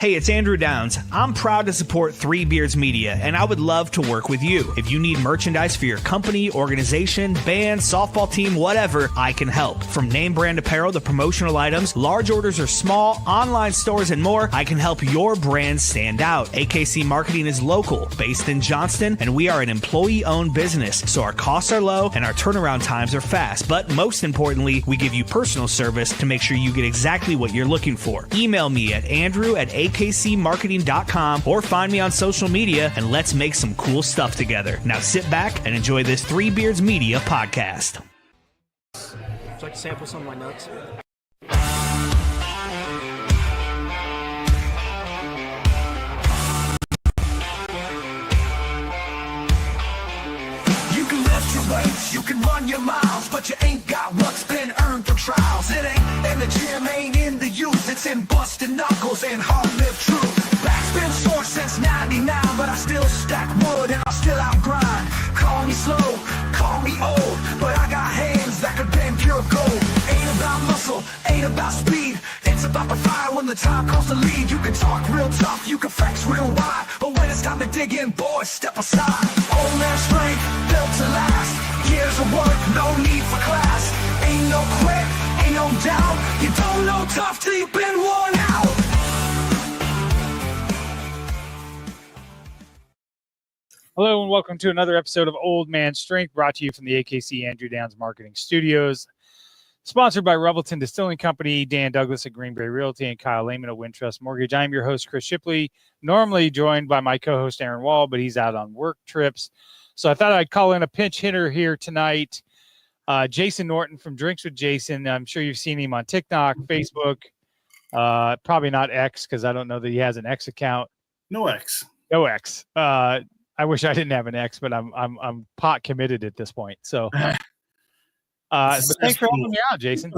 Hey, it's Andrew Downs. I'm proud to support Three Beards Media, and I would love to work with you. If you need merchandise for your company, organization, band, softball team, whatever, I can help. From name brand apparel to promotional items, large orders or small, online stores, and more, I can help your brand stand out. AKC Marketing is local, based in Johnston, and we are an employee-owned business, so our costs are low and our turnaround times are fast. But most importantly, we give you personal service to make sure you get exactly what you're looking for. Email me at andrew@akcmarketing.com or find me on social media, and let's make some cool stuff together. Now sit back and enjoy this Three Beards Media podcast. Would you like to sample some of my nuts? You can lift your weights, you can run your miles, but you ain't got what's been earned through trials. It ain't in the gym, ain't in the youth, it's in busted knuckles and hard-lived truth. Back's been sore since 99, but I still stack wood and I still outgrind. Call me slow, call me old, but I got hands that could bend pure gold. Ain't about muscle, ain't about speed, it's about the fire when the time comes to lead. You can talk real tough, you can flex real wide, but when it's time to dig in, boys, step aside. Old man strength, built to last, years of work, no need for class. Ain't no quit, ain't no doubt, you don't know tough till you've been worn out. Hello and welcome to another episode of Old Man Strength, brought to you from the AKC Andrew Downs Marketing Studios. Sponsored by Revelton Distilling Company, Dan Douglas at Beret Realty, and Kyle Lehman at Wintrust Mortgage. I'm your host, Chris Shipley, normally joined by my co-host, Aaron Wall, but he's out on work trips. So I thought I'd call in a pinch hitter here tonight. Jason Norton from Drinks with Jason. I'm sure you've seen him on TikTok, Facebook, probably not X, because I don't know that he has an X account. No X. No X. I wish I didn't have an X, but I'm pot committed at this point. So, but thanks for helping me out, Jason.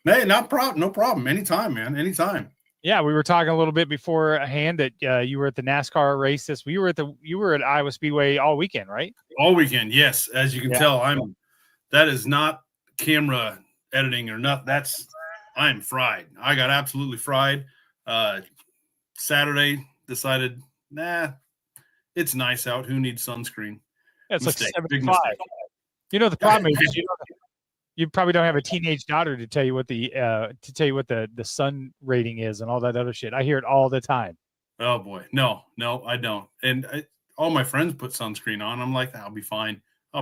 Hey, no problem. Anytime, man. Anytime. Yeah, we were talking a little bit beforehand that you were at the NASCAR race. You were at Iowa Speedway all weekend, right? All weekend, yes. As you can tell, that is not camera editing or nothing. I'm fried. I got absolutely fried. Saturday decided, it's nice out. Who needs sunscreen? Yeah, it's mistake. Like 75. You know the problem is you probably don't have a teenage daughter to tell you what the sun rating is and all that other shit. I hear it all the time. Oh boy, no, I don't. And all my friends put sunscreen on. I'm like, I'll be fine. I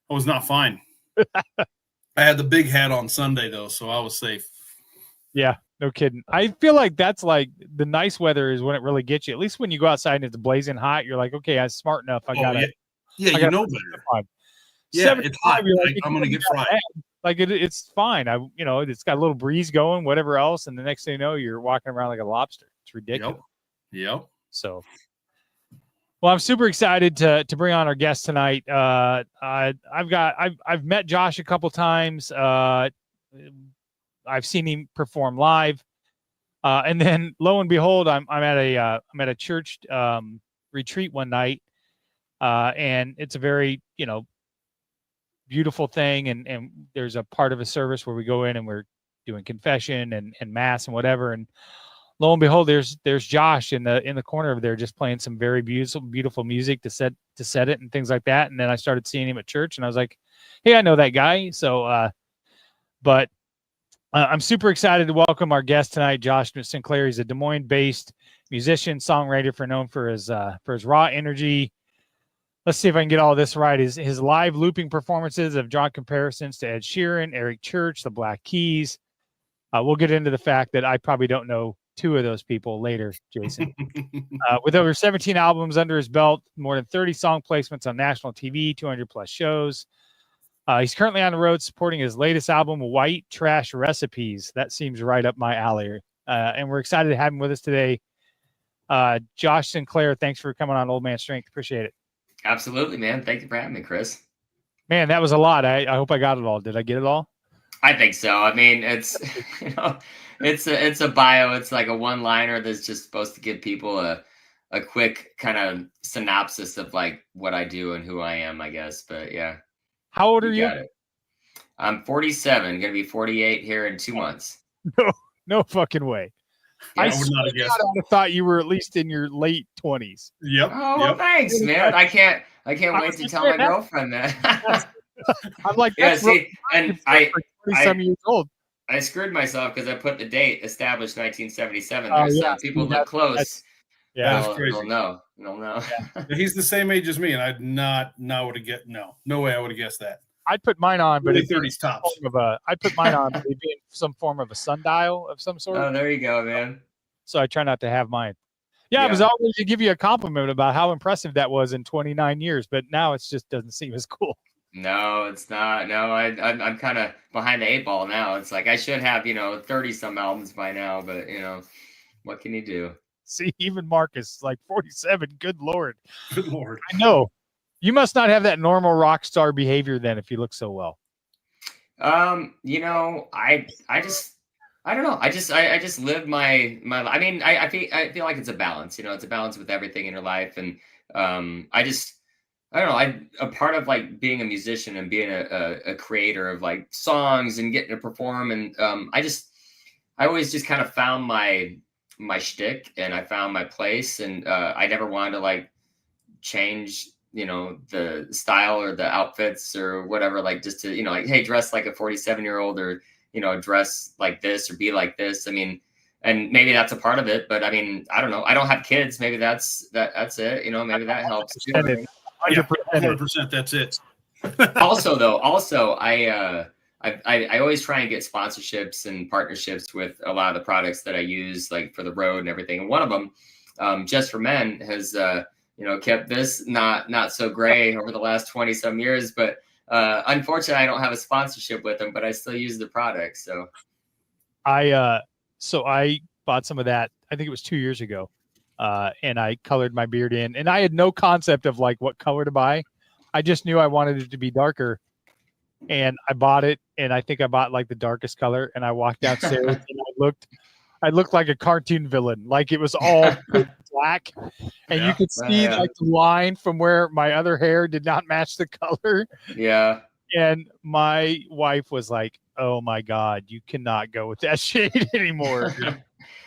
was not fine. I had the big hat on Sunday though, so I was safe. Yeah. No kidding. I feel like that's like the nice weather is when it really gets you. At least when you go outside and it's blazing hot, you're like, okay, I'm smart enough. I got it. Yeah, you know better. Yeah, it's hot. Like, I'm going to get fried. Like it's fine. It's got a little breeze going, whatever else. And the next thing you know, you're walking around like a lobster. It's ridiculous. Yep. So, well, I'm super excited to bring on our guest tonight. I've met Josh a couple times. I've seen him perform live, and then lo and behold, I'm at a church retreat one night, and it's a very beautiful thing, and there's a part of a service where we go in and we're doing confession and mass and whatever, and lo and behold, there's Josh in the corner over there just playing some very beautiful music to set it and things like that, and then I started seeing him at church, and I was like, hey, I know that guy, so but. I'm super excited to welcome our guest tonight, Joshua Sinclair. He's a Des Moines-based musician, songwriter, known for his raw energy. Let's see if I can get all this right. His live looping performances have drawn comparisons to Ed Sheeran, Eric Church, the Black Keys. We'll get into the fact that I probably don't know two of those people later, Jason. With over 17 albums under his belt, more than 30 song placements on national TV, 200+ shows. He's currently on the road supporting his latest album, White Trash Recipes. That seems right up my alley. And we're excited to have him with us today. Josh Sinclair, thanks for coming on Old Man Strength. Appreciate it. Absolutely, man. Thank you for having me, Chris. Man, that was a lot. I hope I got it all. Did I get it all? I think so. I mean, it's it's a bio. It's like a one-liner that's just supposed to give people a quick kind of synopsis of like what I do and who I am, I guess. But yeah. How old are you? I'm 47, going to be 48 here in 2 months. No fucking way. I would not have guessed. I would have thought you were at least in your late 20s. Yep. Oh, well, thanks, man. I can't wait to tell my girlfriend that. I'm like, yeah, that's see, and some years old. I screwed myself because I put the date established 1977 Oh, there. So yeah. people look close. Yeah, That's crazy. They'll know. Yeah, he's the same age as me, and I'd not would have guessed. No way I would have guessed that. I'd put mine on, but Early it's 30s tops. I'd put mine on, but it'd be in some form of a sundial of some sort. Oh, there you go, man. So I try not to have mine. Yeah, it was always to give you a compliment about how impressive that was in 29 years, but now it just doesn't seem as cool. No, it's not. No, I'm kind of behind the 8 ball now. It's like I should have 30 some albums by now, but what can you do? See, even Marcus, like 47. Good Lord. Good Lord. I know. You must not have that normal rock star behavior then if you look so well. I don't know. I just live my I mean, I feel like it's a balance, it's a balance with everything in your life. And I don't know. I'm a part of like being a musician and being a creator of like songs and getting to perform. And I always just kind of found my shtick, and I found my place, and I never wanted to like change, the style or the outfits or whatever, like just to, like, hey, dress like a 47-year-old or, dress like this or be like this. I mean, and maybe that's a part of it, but I mean, I don't know. I don't have kids. Maybe that's it. Maybe that helps too. 100%. That's it. Also, I always try and get sponsorships and partnerships with a lot of the products that I use, like for the road and everything. And one of them, Just for Men, has kept this not so gray over the last 20 some years. But unfortunately, I don't have a sponsorship with them, but I still use the product. So I bought some of that. I think it was 2 years ago, and I colored my beard in. And I had no concept of like what color to buy. I just knew I wanted it to be darker. And I bought it, and I think I bought like the darkest color. And I walked downstairs, and I looked like a cartoon villain. Like it was all black, and you could see like the line from where my other hair did not match the color. Yeah. And my wife was like, "Oh my God, you cannot go with that shade anymore."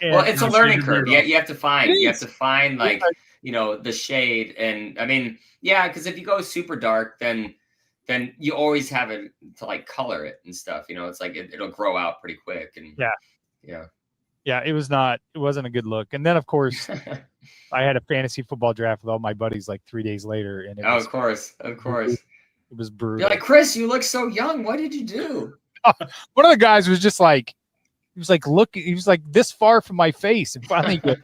Well, it's a learning curve. You have to find like the shade, and I mean, yeah, because if you go super dark, then you always have it to like color it and stuff. It's like it'll grow out pretty quick. And yeah, it wasn't a good look. And then of course I had a fantasy football draft with all my buddies like 3 days later. And of course. It was brutal. You're like, Chris, you look so young. What did you do? One of the guys was just like, he was like this far from my face. And finally he goes,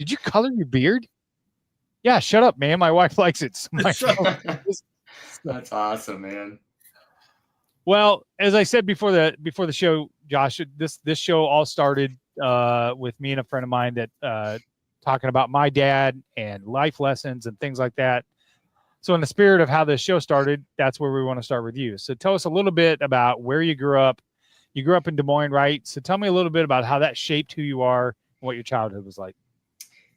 "Did you color your beard?" "Yeah, shut up, man. My wife likes it." So that's awesome, man. Well, as I said before the show, Josh, this show all started with me and a friend of mine that talking about my dad and life lessons and things like that. So in the spirit of how this show started, that's where we want to start with you. So tell us a little bit about where you grew up. You grew up in Des Moines, right? So tell me a little bit about how that shaped who you are and what your childhood was like.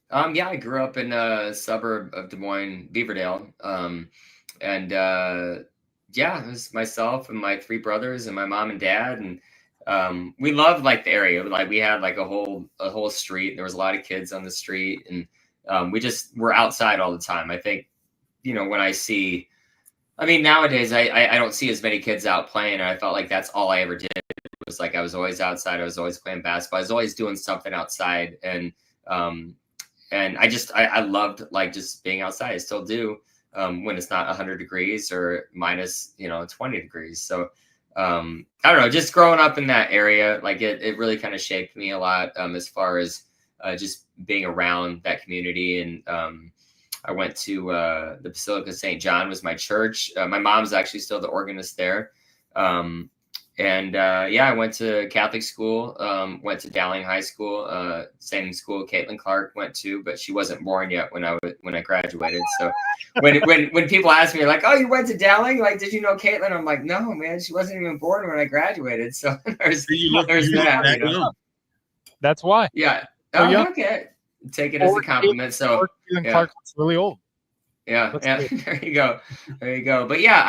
Yeah, I grew up in a suburb of Des Moines, Beaverdale. And it was myself and my 3 brothers and my mom and dad. And we loved like the area. Like we had like a whole street. There was a lot of kids on the street, and we just were outside all the time. I think, when nowadays I don't see as many kids out playing, and I felt like that's all I ever did. It was like I was always outside. I was always playing basketball. I was always doing something outside. And I loved like just being outside. I still do. When it's not 100 degrees or minus, 20 degrees. So, I don't know, just growing up in that area, like it really kind of shaped me a lot, as far as, just being around that community. And, I went to, the Basilica of St. John was my church. My mom's actually still the organist there. I went to Catholic school, went to Dowling High School, same school Caitlin Clark went to, but she wasn't born yet when I graduated. So when people ask me like, "Oh, you went to Dowling? Like, did you know Caitlin?" I'm like, "No, man, she wasn't even born when I graduated." So there's that. That's why. Yeah. Oh, okay. Take it as a compliment. So Caitlin Clark was really old. Yeah. There you go. But yeah,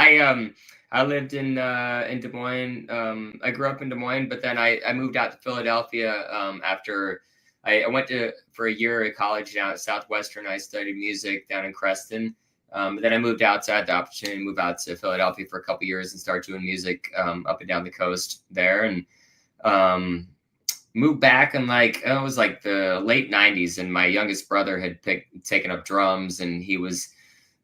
I lived in Des Moines. I grew up in Des Moines, but then I moved out to Philadelphia after I went for a year at college down at Southwestern. I studied music down in Creston. Then I moved out, so I had the opportunity to move out to Philadelphia for a couple of years and start doing music up and down the coast there. And moved back in it was like the late 90s, and my youngest brother had taken up drums, and he was,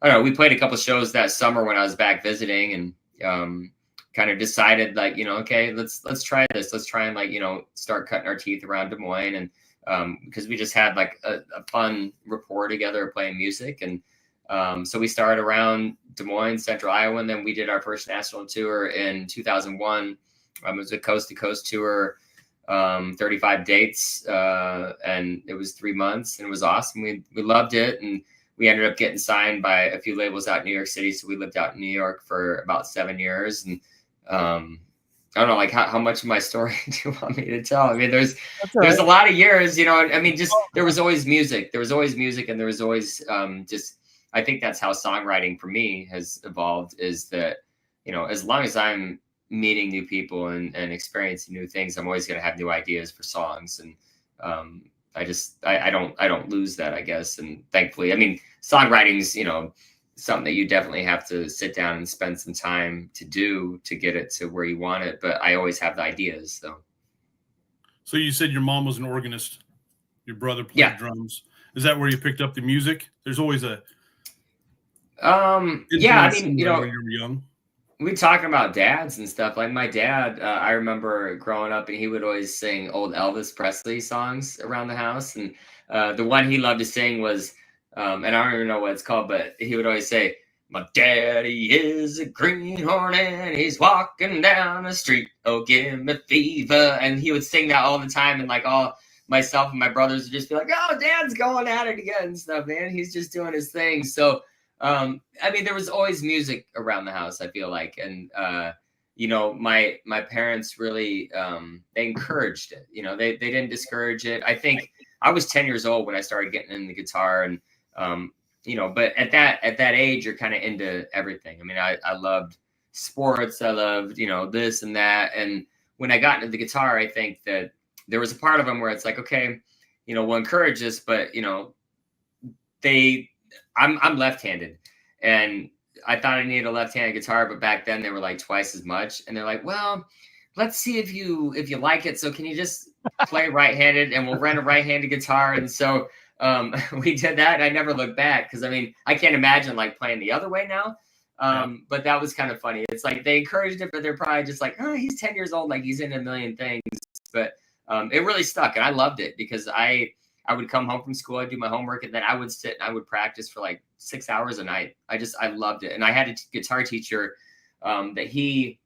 I don't know, we played a couple shows that summer when I was back visiting, and kind of decided okay, let's try this. Let's try and start cutting our teeth around Des Moines. And because we just had a fun rapport together playing music. And so we started around Des Moines, Central Iowa, and then we did our first national tour in 2001. It was a coast to coast tour, 35 dates, and it was 3 months, and it was awesome. We loved it, and we ended up getting signed by a few labels out in New York City. So we lived out in New York for about 7 years. And I don't know, how much of my story do you want me to tell? I mean, there's a lot of years, I mean, just there was always music. There was always music, and there was always just, I think that's how songwriting for me has evolved, is that, as long as I'm meeting new people and experiencing new things, I'm always going to have new ideas for songs. And I don't lose that, I guess. And thankfully, I mean, songwriting's, something that you definitely have to sit down and spend some time to do to get it to where you want it. But I always have the ideas. So you said your mom was an organist. Your brother played drums. Is that where you picked up the music? There's always a I mean, when you were young. We talking about dads and stuff. Like my dad, I remember growing up, and he would always sing old Elvis Presley songs around the house. And the one he loved to sing was, and I don't even know what it's called, but he would always say, "My daddy is a greenhorn and he's walking down the street. Oh, give me fever." And he would sing that all the time. And all myself and my brothers would just be like, "Oh, Dad's going at it again," and stuff, man. He's just doing his thing. So, I mean, there was always music around the house, I feel like. And, my parents really, they encouraged it. They didn't discourage it. I think I was 10 years old when I started getting into the guitar, and, but at that age, you're kind of into everything. I mean, I loved sports. I loved, this and that. And when I got into the guitar, I think that there was a part of them where it's like, okay, we'll encourage this, but, I'm left-handed, and I thought I needed a left-handed guitar, but back then they were like twice as much. And they're like, "Well, let's see if you like it. So can you just play right-handed, and we'll rent a right-handed guitar?" And so we did that, and I never looked back, because I mean, I can't imagine playing the other way now. But that was kind of funny. It's like they encouraged it, but they're probably just like, "Oh, he's 10 years old, he's into a million things." But it really stuck, and I loved it, because I would come home from school, I'd do my homework, and then I would sit and I would practice for 6 hours a night. I loved it. And I had a guitar teacher that he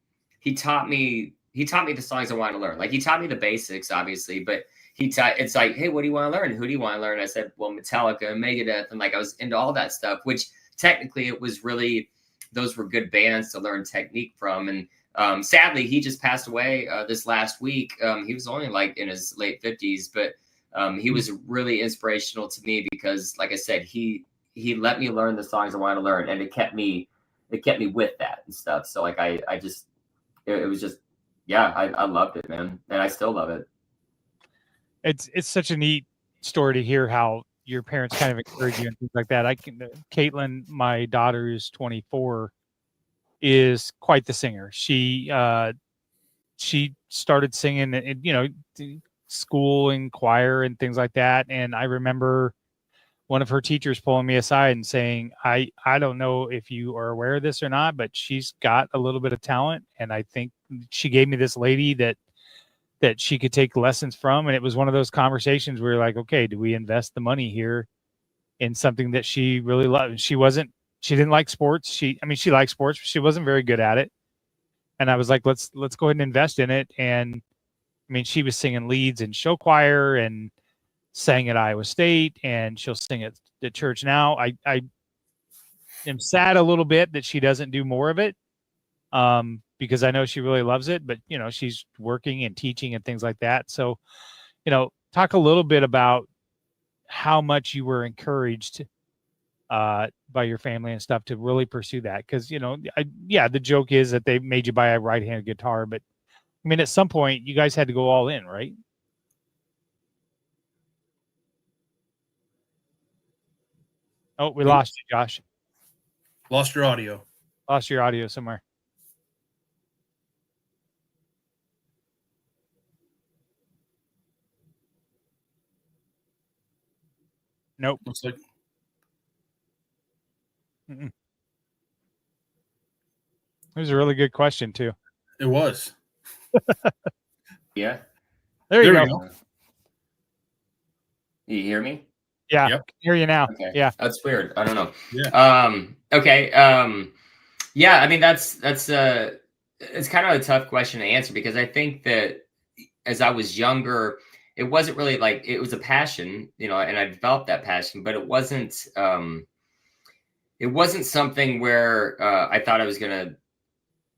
taught me the songs I wanted to learn. He taught me the basics, obviously, but it's like, "Hey, what do you want to learn? Who do you want to learn?" I said, "Well, Metallica and Megadeth." And I was into all that stuff, which technically it was really, those were good bands to learn technique from. And sadly, he just passed away this last week. He was only in his late 50s, but he was really inspirational to me, because, like I said, he let me learn the songs I wanted to learn, and it kept me with that and stuff. So it was just, I loved it, man. And I still love it. It's such a neat story to hear how your parents kind of encourage you and things like that. Caitlin, my daughter, who's 24, is quite the singer. She started singing, and, school and choir and things like that. And I remember one of her teachers pulling me aside and saying, I don't know if you are aware of this or not, but she's got a little bit of talent. And I think she gave me this lady that she could take lessons from. And it was one of those conversations where you're like, okay, do we invest the money here in something that she really loved? She didn't like sports. She liked sports, but she wasn't very good at it. And I was like, let's go ahead and invest in it. And I mean, she was singing leads in show choir and sang at Iowa State, and she'll sing at the church now. I am sad a little bit that she doesn't do more of it, because I know she really loves it, but, she's working and teaching and things like that. So, talk a little bit about how much you were encouraged by your family and stuff to really pursue that. Because, the joke is that they made you buy a right-handed guitar, but I mean, at some point, you guys had to go all in, right? Oh, we lost you, Josh. Lost your audio. Lost your audio somewhere. Nope. Looks like Mm-mm. It was a really good question too. it was. Yeah. There you There go. we go. You hear me? Yeah, Yep. can hear you now. Okay. Yeah. That's weird. I don't know. Yeah. Okay. Yeah, I mean that's it's kind of a tough question to answer because I think that as I was younger, it wasn't really like it was a passion, and I developed that passion, but it wasn't something where I thought I was gonna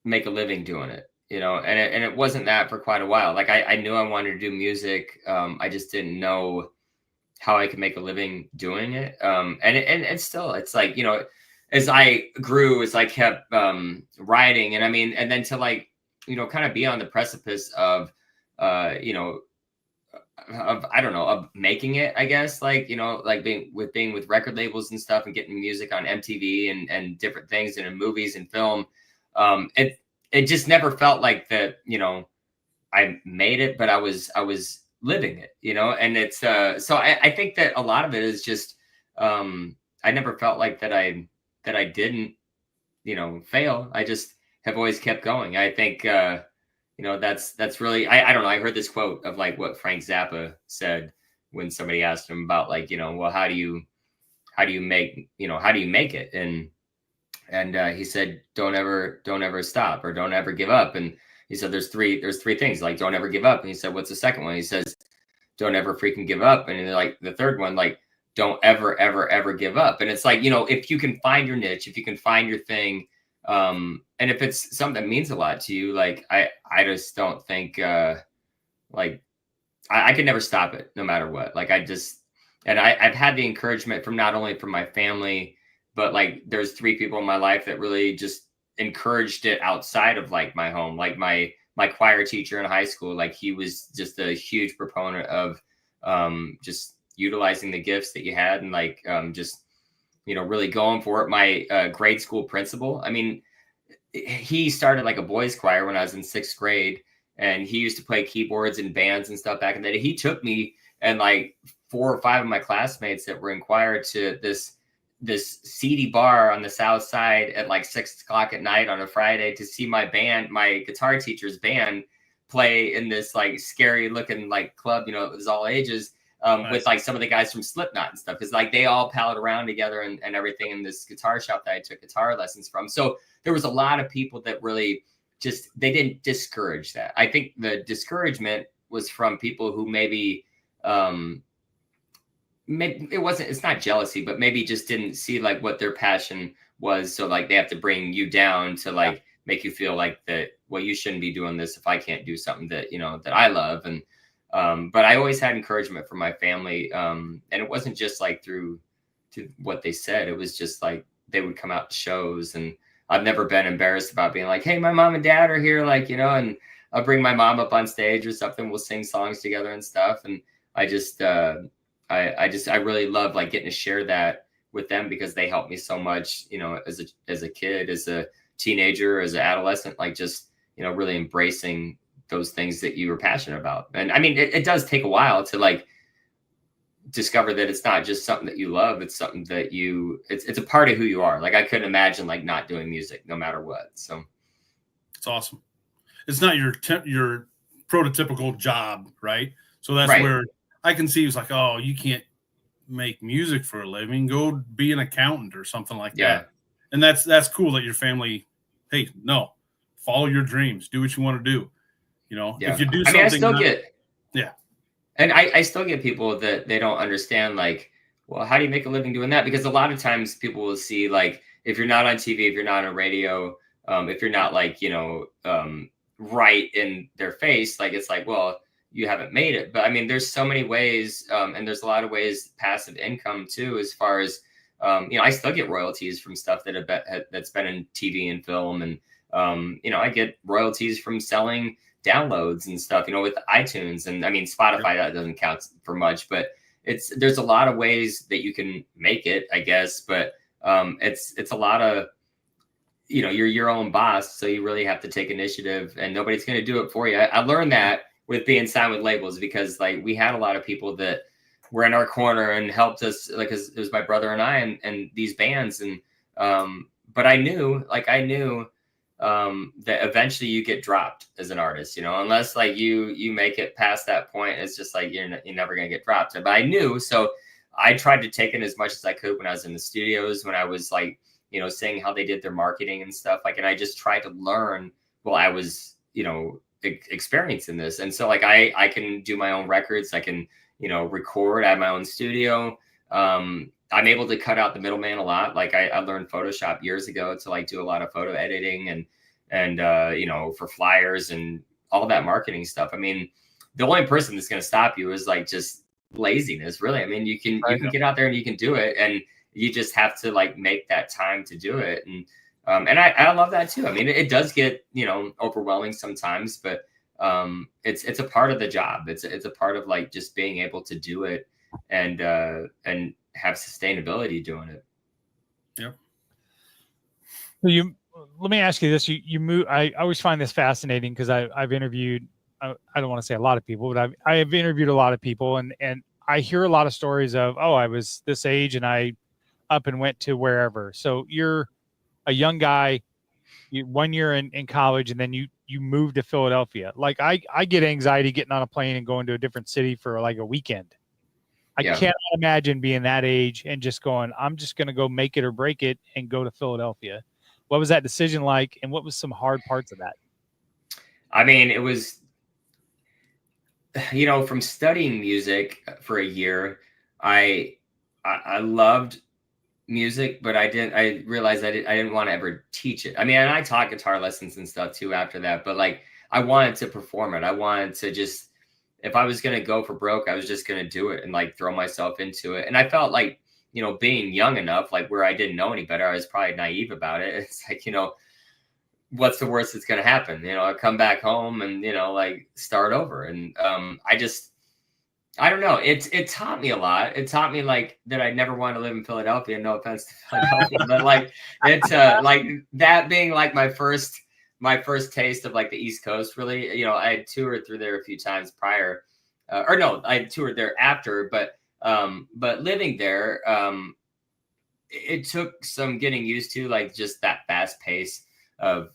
make a living doing it, and it wasn't that for quite a while. Like I knew I wanted to do music. I just didn't know how I could make a living doing it. And still, it's like, as I grew, as I kept writing, and I mean, and then to like, kind of be on the precipice of, I don't know, of making it, I guess, like, like being with record labels and stuff and getting music on MTV and different things and in movies and film. It just never felt like that, I made it, but I was living it, and it's so I think that a lot of it is just I never felt like that I didn't fail. I just have always kept going. I think that's really I don't know, I heard this quote of like what Frank Zappa said when somebody asked him about like, well, how do you make it, and he said don't ever stop, or don't ever give up. And he said there's three things, like don't ever give up. And he said, what's the second one? He says, don't ever freaking give up. And then like the third one, like don't ever give up. And it's like, if you can find your niche, if you can find your thing, and if it's something that means a lot to you, like I just don't think like I could never stop it no matter what. Like I've had the encouragement from not only from my family, but like there's 3 people in my life that really just encouraged it outside of like my home. Like my choir teacher in high school, like he was just a huge proponent of just utilizing the gifts that you had, and like just really going for it. My grade school principal, I mean, he started like a boys choir when I was in 6th grade, and he used to play keyboards and bands and stuff back in the day. He took me and like 4 or 5 of my classmates that were in choir to this seedy bar on the south side at like 6 o'clock at night on a Friday to see my guitar teacher's band play in this like scary looking like club, it was all ages, nice. With like some of the guys from Slipknot and stuff. Cause like they all palled around together and everything in this guitar shop that I took guitar lessons from. So there was a lot of people that really they didn't discourage that. I think the discouragement was from people who maybe it's not jealousy, but maybe just didn't see like what their passion was. So like they have to bring you down to like make you feel like that, well, you shouldn't be doing this if I can't do something that, that I love. And, but I always had encouragement from my family. And it wasn't just like to what they said. It was just like, they would come out to shows, and I've never been embarrassed about being like, hey, my mom and dad are here. Like, and I'll bring my mom up on stage or something. We'll sing songs together and stuff. And I just, I really love like getting to share that with them, because they helped me so much, as a kid, as a teenager, as an adolescent, like just, really embracing those things that you were passionate about. And I mean, it does take a while to like discover that it's not just something that you love. It's something that it's a part of who you are. Like I couldn't imagine like not doing music no matter what. So it's awesome. It's not your prototypical job, right? So that's right. where I can see it's like, oh, you can't make music for a living. Go be an accountant or something like that. And that's cool that your family, hey, no, follow your dreams, do what you want to do. If you do something, and I still get people that they don't understand, like, well, how do you make a living doing that? Because a lot of times people will see, like, if you're not on TV, if you're not on radio, if you're not like, right in their face, like, it's like, well, you haven't made it. But I mean, there's so many ways, and there's a lot of ways passive income too, as far as, I still get royalties from stuff that's been in TV and film. And, I get royalties from selling downloads and stuff, with iTunes. And I mean, Spotify, that doesn't count for much, but there's a lot of ways that you can make it, I guess, but it's a lot of, you know, you're your own boss, so you really have to take initiative, and nobody's going to do it for you. I learned that with being signed with labels, because like we had a lot of people that were in our corner and helped us, like it was my brother and I and these bands, and but I knew that eventually you get dropped as an artist, you know, unless like you make it past that point, it's just like you're never going to get dropped. But I knew, so I tried to take in as much as I could when I was in the studios, when I was like, you know, seeing how they did their marketing and stuff, like, and I just tried to learn while I was, you know, experiencing this. And so like I can do my own records, I can, you know, record at my own studio. I'm able to cut out the middleman a lot. Like I learned Photoshop years ago to like do a lot of photo editing and you know, for flyers and all that marketing stuff. I mean, the only person that's going to stop you is like just laziness, really. I mean, you can get out there and you can do it, and you just have to like make that time to do it. And I love that too. I mean, it does get, you know, overwhelming sometimes, but it's a part of the job. It's a part of like just being able to do it and have sustainability doing it. Yep. Let me ask you this. You move, I always find this fascinating because I've interviewed, I don't want to say a lot of people, but I have interviewed a lot of people, and I hear a lot of stories of, oh, I was this age and I up and went to wherever. So you're a young guy, 1 year in college, and then you moved to Philadelphia. Like I get anxiety getting on a plane and going to a different city for like a weekend. I cannot imagine being that age and just going, I'm just going to go make it or break it and go to Philadelphia. What was that decision like? And what was some hard parts of that? I mean, it was, you know, from studying music for a year, I loved music, but I realized I didn't want to ever teach it. I mean, and I taught guitar lessons and stuff too after that, but like I wanted to perform it. I wanted to just, if I was going to go for broke, I was just going to do it and like throw myself into it. And I felt like, you know, being young enough, like where I didn't know any better, I was probably naive about it. It's like, you know, what's the worst that's going to happen? You know, I come back home and, you know, like start over. And I don't know. It taught me a lot. It taught me like that I never wanted to live in Philadelphia. No offense to Philadelphia, but like it's like that being like my first taste of like the East Coast, really. You know, I had toured through there a few times prior, or no, I had toured there after, but living there, it took some getting used to, like just that fast pace of,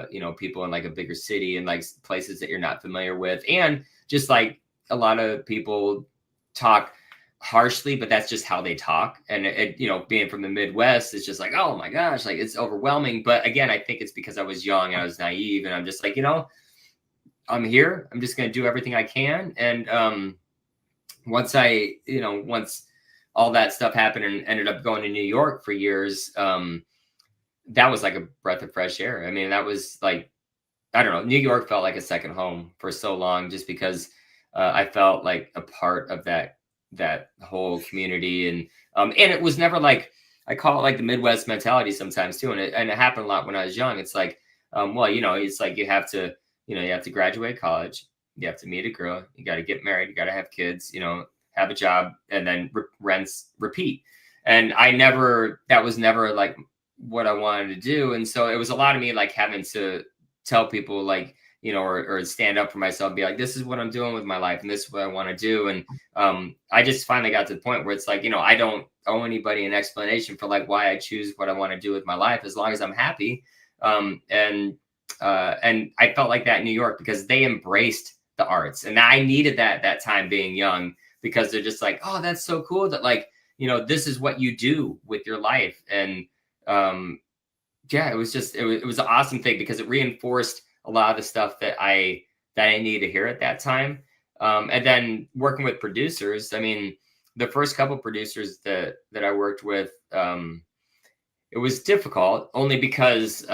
you know, people in like a bigger city and like places that you're not familiar with. And just like a lot of people talk harshly, but that's just how they talk. And it, you know, being from the Midwest, it's just like, oh my gosh, like it's overwhelming. But again, I think it's because I was young, I was naive, and I'm just like, you know, I'm here, I'm just going to do everything I can. And once all that stuff happened and ended up going to New York for years, that was like a breath of fresh air. I mean, that was like, I don't know, New York felt like a second home for so long, just because I felt like a part of that whole community. And it was never like, I call it like the Midwest mentality sometimes too. And it happened a lot when I was young. It's like, well, you know, it's like you have to graduate college, you have to meet a girl, you got to get married, you got to have kids, you know, have a job, and then rents repeat. And that was never like what I wanted to do. And so it was a lot of me like having to tell people like, you know, or stand up for myself and be like, this is what I'm doing with my life and this is what I want to do. And I just finally got to the point where it's like, you know, I don't owe anybody an explanation for like why I choose what I want to do with my life, as long as I'm happy. And I felt like that in New York because they embraced the arts, and I needed that time being young, because they're just like, oh, that's so cool that like, you know, this is what you do with your life. And yeah, it was an awesome thing because it reinforced a lot of the stuff that I needed to hear at that time. And then working with producers, I mean, the first couple producers that I worked with, it was difficult only because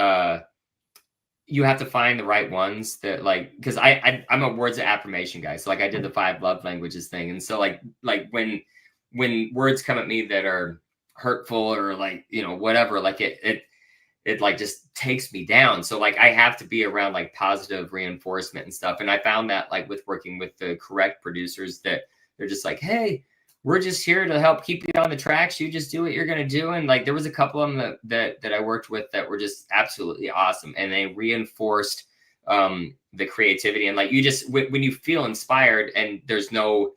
you have to find the right ones that like, because I'm a words of affirmation guy. So like I did the 5 love languages thing. And so like when words come at me that are hurtful or like, you know, whatever, like it like just takes me down. So like I have to be around like positive reinforcement and stuff. And I found that like with working with the correct producers, that they're just like, hey, we're just here to help keep you on the tracks. You just do what you're going to do. And like, there was a couple of them that I worked with that were just absolutely awesome. And they reinforced the creativity. And like, you just, when you feel inspired and there's no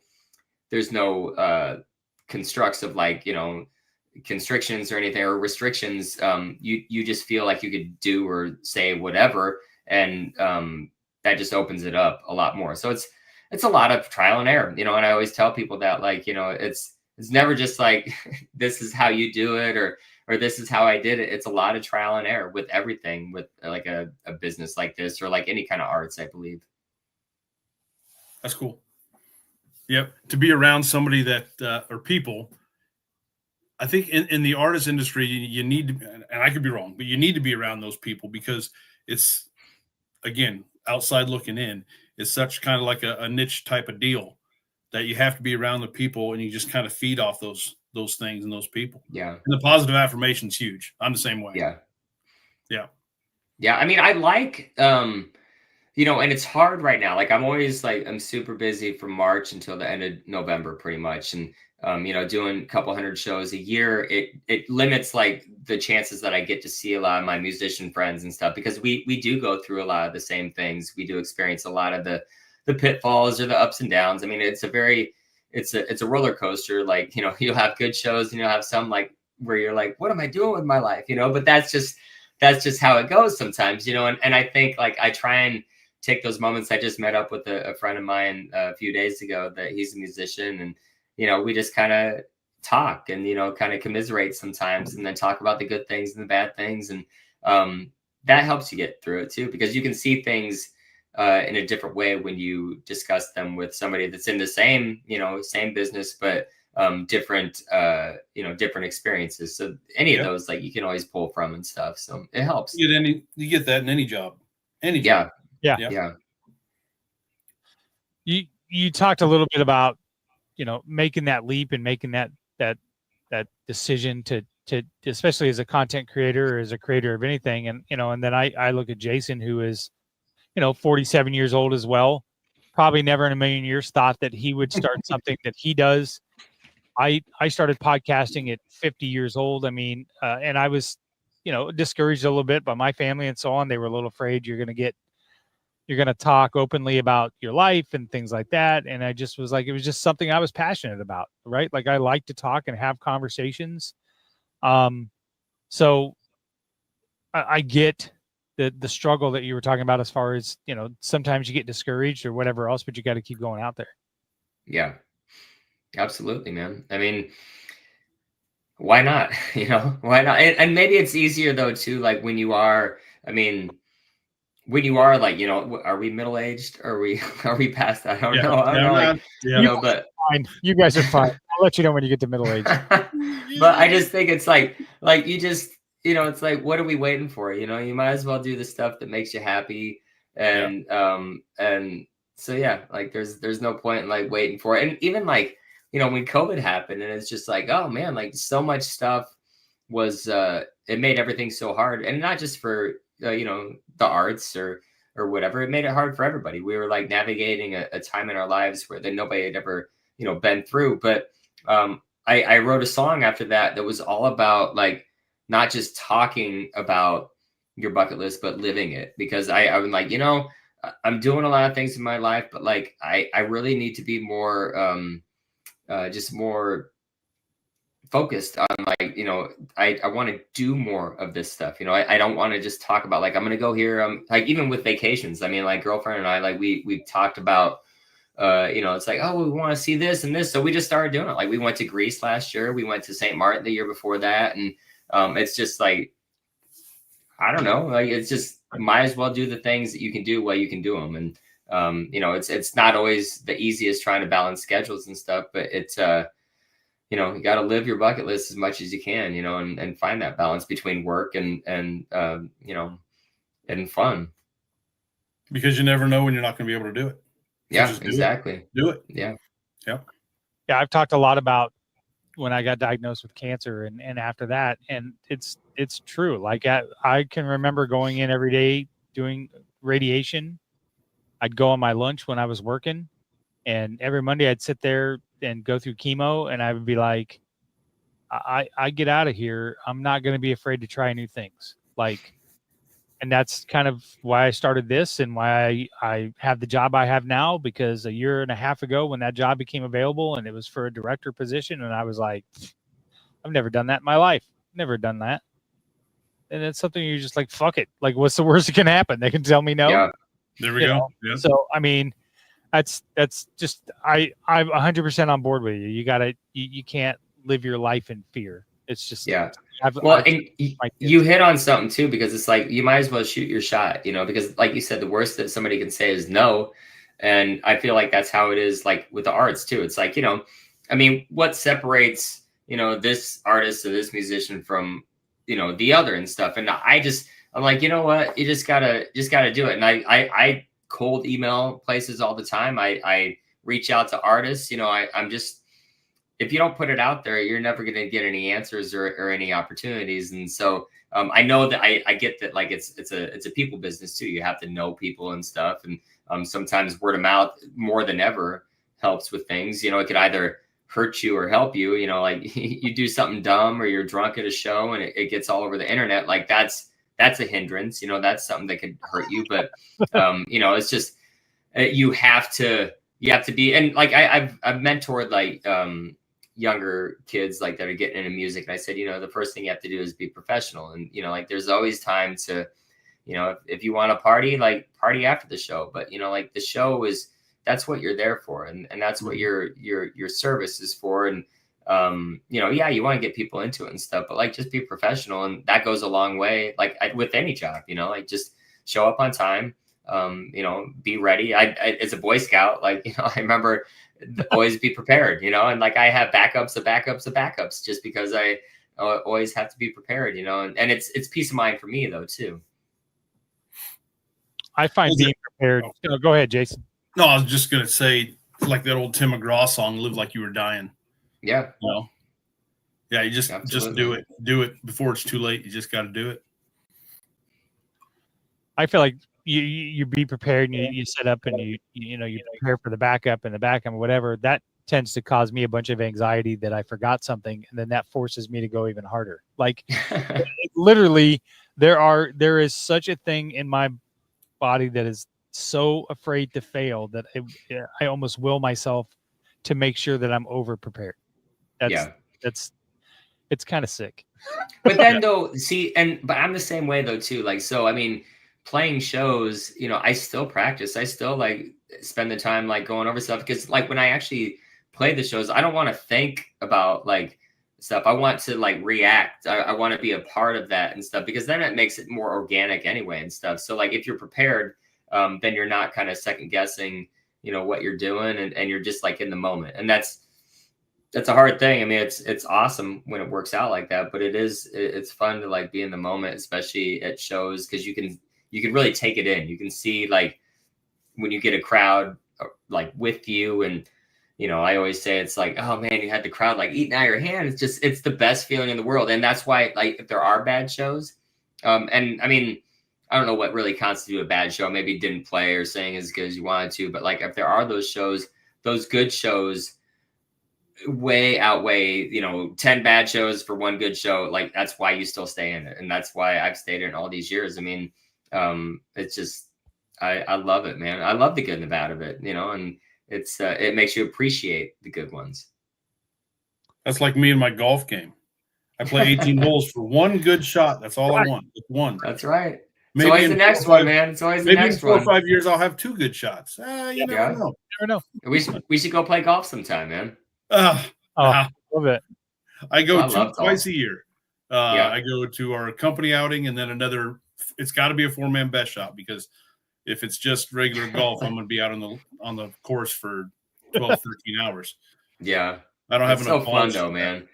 constructs of like, you know, constrictions or anything or restrictions, you just feel like you could do or say whatever. And that just opens it up a lot more. So it's a lot of trial and error, you know, and I always tell people that, like, you know, it's never just like, this is how you do it, or this is how I did it. It's a lot of trial and error with everything, with like a business like this, or like any kind of arts, I believe. That's cool. Yep. To be around somebody that, or people, I think in the artist industry, you need to, and I could be wrong, but you need to be around those people, because it's, again, outside looking in, it's such kind of like a niche type of deal that you have to be around the people, and you just kind of feed off those things and those people. Yeah. And the positive affirmation is huge. I'm the same way. Yeah. Yeah. Yeah. I mean, I like, you know, and it's hard right now. Like, I'm always like, I'm super busy from March until the end of November, pretty much. And, you know, doing a couple hundred shows a year, it limits like the chances that I get to see a lot of my musician friends and stuff, because we do go through a lot of the same things. We do experience a lot of the pitfalls or the ups and downs. I mean, it's a roller coaster. Like, you know, you'll have good shows and you'll have some like where you're like, what am I doing with my life? You know, but that's just how it goes sometimes, you know? And I think like I try and take those moments. I just met up with a friend of mine a few days ago that he's a musician, and, you know, we just kind of talk and, you know, kind of commiserate sometimes, and then talk about the good things and the bad things. And that helps you get through it too, because you can see things in a different way when you discuss them with somebody that's in the same, you know, same business, but different, you know, different experiences. So any of those, like, you can always pull from and stuff. So it helps. You get that in any job. Yeah. Yeah. You talked a little bit about, you know, making that leap and making that decision to especially as a content creator or as a creator of anything. And, you know, and then I look at Jason, who is, you know, 47 years old as well, probably never in a million years thought that he would start something that he does. I started podcasting at 50 years old. I mean, and I was, you know, discouraged a little bit by my family and so on. They were a little afraid you're going to talk openly about your life and things like that. And I just was like, it was just something I was passionate about, right? Like, I like to talk and have conversations. So I get the struggle that you were talking about, as far as, you know, sometimes you get discouraged or whatever else, but you got to keep going out there. Yeah, absolutely, man. I mean, why not? You know, why not? And maybe it's easier though, too, like when you are, I mean, when you are like, you know, are we middle-aged? Are we past that? I don't know. I don't know. Like, you know, but fine. You guys are fine. I'll let you know when you get to middle age. But I just think it's like you just, you know, it's like, what are we waiting for? You know, you might as well do the stuff that makes you happy. And, and so, yeah, like there's no point in like waiting for it. And even like, you know, when COVID happened, and it's just like, oh man, like so much stuff was, it made everything so hard. And not just for, you know, the arts or whatever. It made it hard for everybody. We were like navigating a time in our lives where that nobody had ever, you know, been through. But I wrote a song after that was all about like not just talking about your bucket list, but living it. Because I was like, you know, I'm doing a lot of things in my life, but like I really need to be more just more focused on like, you know, I want to do more of this stuff. You know, I don't want to just talk about like, I'm going to go here. Like even with vacations, I mean, like girlfriend and I, like we talked about, you know, it's like, oh, we want to see this and this. So we just started doing it. Like we went to Greece last year. We went to St. Martin the year before that. And it's just like, I don't know, like, it's just might as well do the things that you can do while you can do them. And, you know, it's not always the easiest trying to balance schedules and stuff, but it's, you know, you got to live your bucket list as much as you can, you know, and find that balance between work and you know, and fun. Because you never know when you're not going to be able to do it. Yeah, exactly. Do it. Yeah. Yeah. Yeah. I've talked a lot about when I got diagnosed with cancer and after that, and it's true. Like I can remember going in every day doing radiation. I'd go on my lunch when I was working, and every Monday I'd sit there and go through chemo, and I would be like, I get out of here. I'm not going to be afraid to try new things. Like, and that's kind of why I started this and why I have the job I have now, because a year and a half ago when that job became available and it was for a director position, and I was like, I've never done that in my life. Never done that. And it's something you're just like, fuck it. Like, what's the worst that can happen? They can tell me no. Yeah. There we go. Yeah. So, I mean, that's just, I'm 100% on board with you. You can't live your life in fear. It's just, and you hit on something too, because it's like, you might as well shoot your shot, because like you said, the worst that somebody can say is no. And I feel like that's how it is, like with the arts too. It's like, I mean, what separates, this artist or this musician from, the other and stuff. And I'm like, you know what, you just gotta do it. And I cold email places all the time. I reach out to artists, I'm just, if you don't put it out there, you're never going to get any answers or any opportunities. And so I know that I get that, like, it's a people business too. You have to know people and stuff. And sometimes word of mouth more than ever helps with things. It could either hurt you or help you, like you do something dumb or you're drunk at a show and it gets all over the internet. Like that's a hindrance, that's something that could hurt you. But, it's just, you have to be, and like, I've mentored like, younger kids like that are getting into music. And I said, the first thing you have to do is be professional. And, like, there's always time to, if you want to party, like party after the show, but like the show that's what you're there for. And that's what your service is for. And, yeah, you want to get people into it and stuff, but like, just be professional. And that goes a long way. Like with any job, like just show up on time, be ready. I as a Boy Scout, like, I remember always be prepared, and like I have backups of backups of backups just because I always have to be prepared, and it's peace of mind for me though too. I find being prepared. Go ahead, Jason. No, I was just going to say, like that old Tim McGraw song, "Live Like You Were Dying." Yeah. Yeah. You just do it. Do it before it's too late. You just got to do it. I feel like you be prepared and you set up and you prepare for the backup and the backup or whatever. That tends to cause me a bunch of anxiety that I forgot something, and then that forces me to go even harder. Like literally, there is such a thing in my body that is so afraid to fail that I almost will myself to make sure that I'm over prepared. It's kind of sick. But then though, see, but I'm the same way though too. Like, so I mean, playing shows, I still practice. I still like spend the time like going over stuff, because like when I actually play the shows, I don't want to think about like stuff. I want to like react. I want to be a part of that and stuff, because then it makes it more organic anyway and stuff. So like if you're prepared, then you're not kind of second guessing, what you're doing, and you're just like in the moment. And that's a hard thing. I mean, it's awesome when it works out like that, but it's fun to like be in the moment, especially at shows, because you can really take it in. You can see like when you get a crowd like with you, and I always say it's like, oh man, you had the crowd like eating out of your hand. It's the best feeling in the world. And that's why, like, if there are bad shows, and I mean, I don't know what really constitutes a bad show. Maybe didn't play or sang as good as you wanted to, but like if there are those shows, those good shows way outweigh 10 bad shows for one good show. Like that's why you still stay in it, and that's why I've stayed in all these years. I mean, it's just I love it, man. I love the good and the bad of it, and it makes you appreciate the good ones. That's like me and my golf game. I play 18 holes for one good shot. That's all I want. Just one. That's right. Maybe it's always the next one, man. It's always the next one. Maybe in 4 or 5 years, I'll have 2 good shots. You never know. I don't know. We should go play golf sometime, man. Love it. I go twice a year. I go to our company outing, and then another. It's got to be a 4-man best shot, because if it's just regular golf, I'm going to be out on the course for 12, 13 hours. Yeah, I don't have enough. enough. So fun though, man.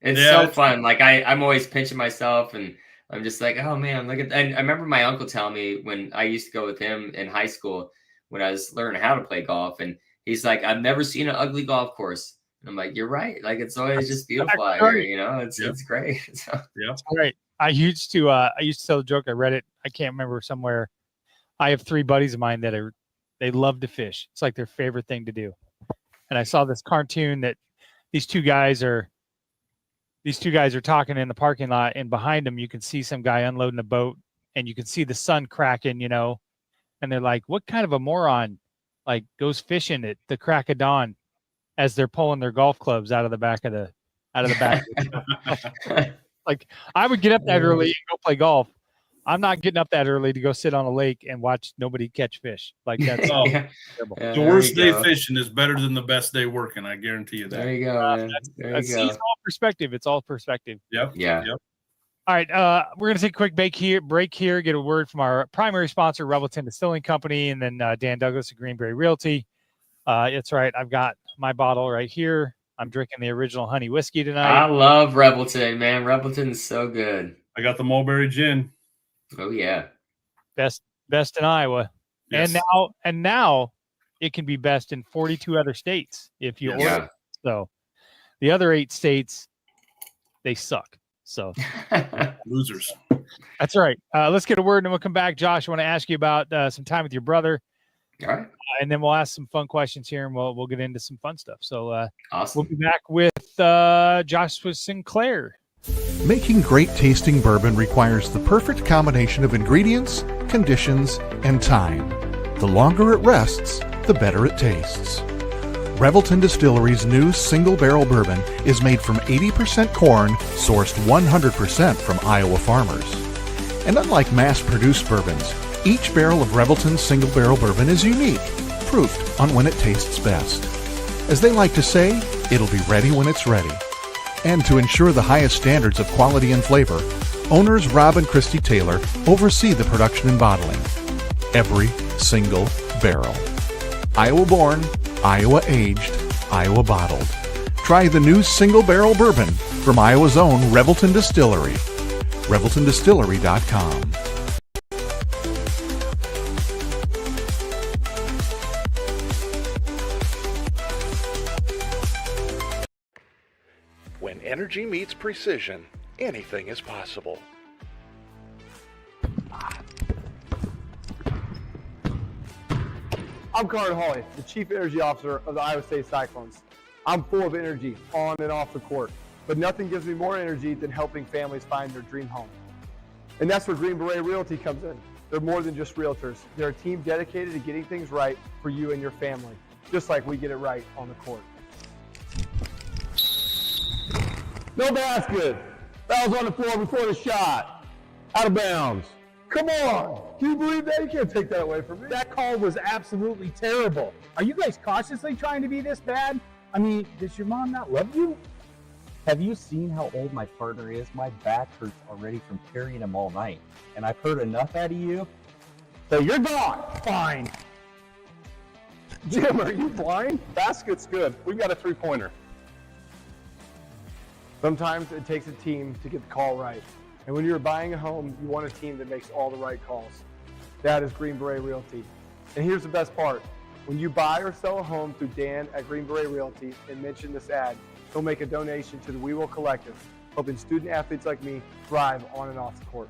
It's so fun. Like I'm always pinching myself, and I'm just like, oh man, look at. And I remember my uncle telling me when I used to go with him in high school when I was learning how to play golf, and he's like, I've never seen an ugly golf course. And I'm like, you're right. Like it's always just beautiful out here. It's great. So. Yeah, that's right. I used to tell the joke. I read it. I can't remember somewhere. I have 3 buddies of mine that they love to fish. It's like their favorite thing to do. and I saw this cartoon that these two guys are talking in the parking lot, and behind them you can see some guy unloading a boat, and you can see the sun cracking, and they're like, what kind of a moron like goes fishing at the crack of dawn as they're pulling their golf clubs out of the back of the like, I would get up that early and go play golf. I'm not getting up that early to go sit on a lake and watch nobody catch fish. Like, that's terrible. Yeah, the worst day fishing is better than the best day working. I guarantee you that. There you go, man. It's all perspective. It's all perspective. Yep. Yeah. Yep. All right. We're going to take a quick break here, get a word from our primary sponsor, Revelton Distilling Company, and then Dan Douglas of Beret Realty. It's right. I've got my bottle right here. I'm drinking the original honey whiskey tonight. I love Revelton, man. Revelton is so good. I got the mulberry gin. Oh yeah, best in Iowa, yes. and now it can be best in 42 other states if you order it. So the other 8 states, they suck. So losers. That's right. Let's get a word, and then we'll come back. Josh, I want to ask you about some time with your brother. All right. And then we'll ask some fun questions here, and we'll get into some fun stuff. So awesome. We'll be back with Joshua Sinclair. Making great tasting bourbon requires the perfect combination of ingredients, conditions, and time. The longer it rests, the better it tastes. Revelton Distillery's new single barrel bourbon is made from 80% corn, sourced 100% from Iowa farmers. And unlike mass-produced bourbons, each barrel of Revelton's single barrel bourbon is unique, proofed on when it tastes best. As they like to say, it'll be ready when it's ready. And to ensure the highest standards of quality and flavor, owners Rob and Christy Taylor oversee the production and bottling. Every single barrel. Iowa born, Iowa aged, Iowa bottled. Try the new single barrel bourbon from Iowa's own Revelton Distillery. ReveltonDistillery.com. When energy meets precision, anything is possible. I'm Carter Hawley, the Chief Energy Officer of the Iowa State Cyclones. I'm full of energy on and off the court, but nothing gives me more energy than helping families find their dream home. And that's where Beret Realty comes in. They're more than just realtors. They're a team dedicated to getting things right for you and your family, just like we get it right on the court. No basket. Fouls on the floor before the shot. Out of bounds. Come on! Can you believe that? You can't take that away from me. That call was absolutely terrible. Are you guys cautiously trying to be this bad? I mean, does your mom not love you? Have you seen how old my partner is? My back hurts already from carrying him all night. And I've heard enough out of you. So you're gone. Fine. Jim, are you blind? Basket's good. We've got a three-pointer. Sometimes it takes a team to get the call right. And when you're buying a home, you want a team that makes all the right calls. That is Beret Realty. And here's the best part. When you buy or sell a home through Dan at Beret Realty and mention this ad, he'll make a donation to the We Will Collective, helping student athletes like me thrive on and off the court.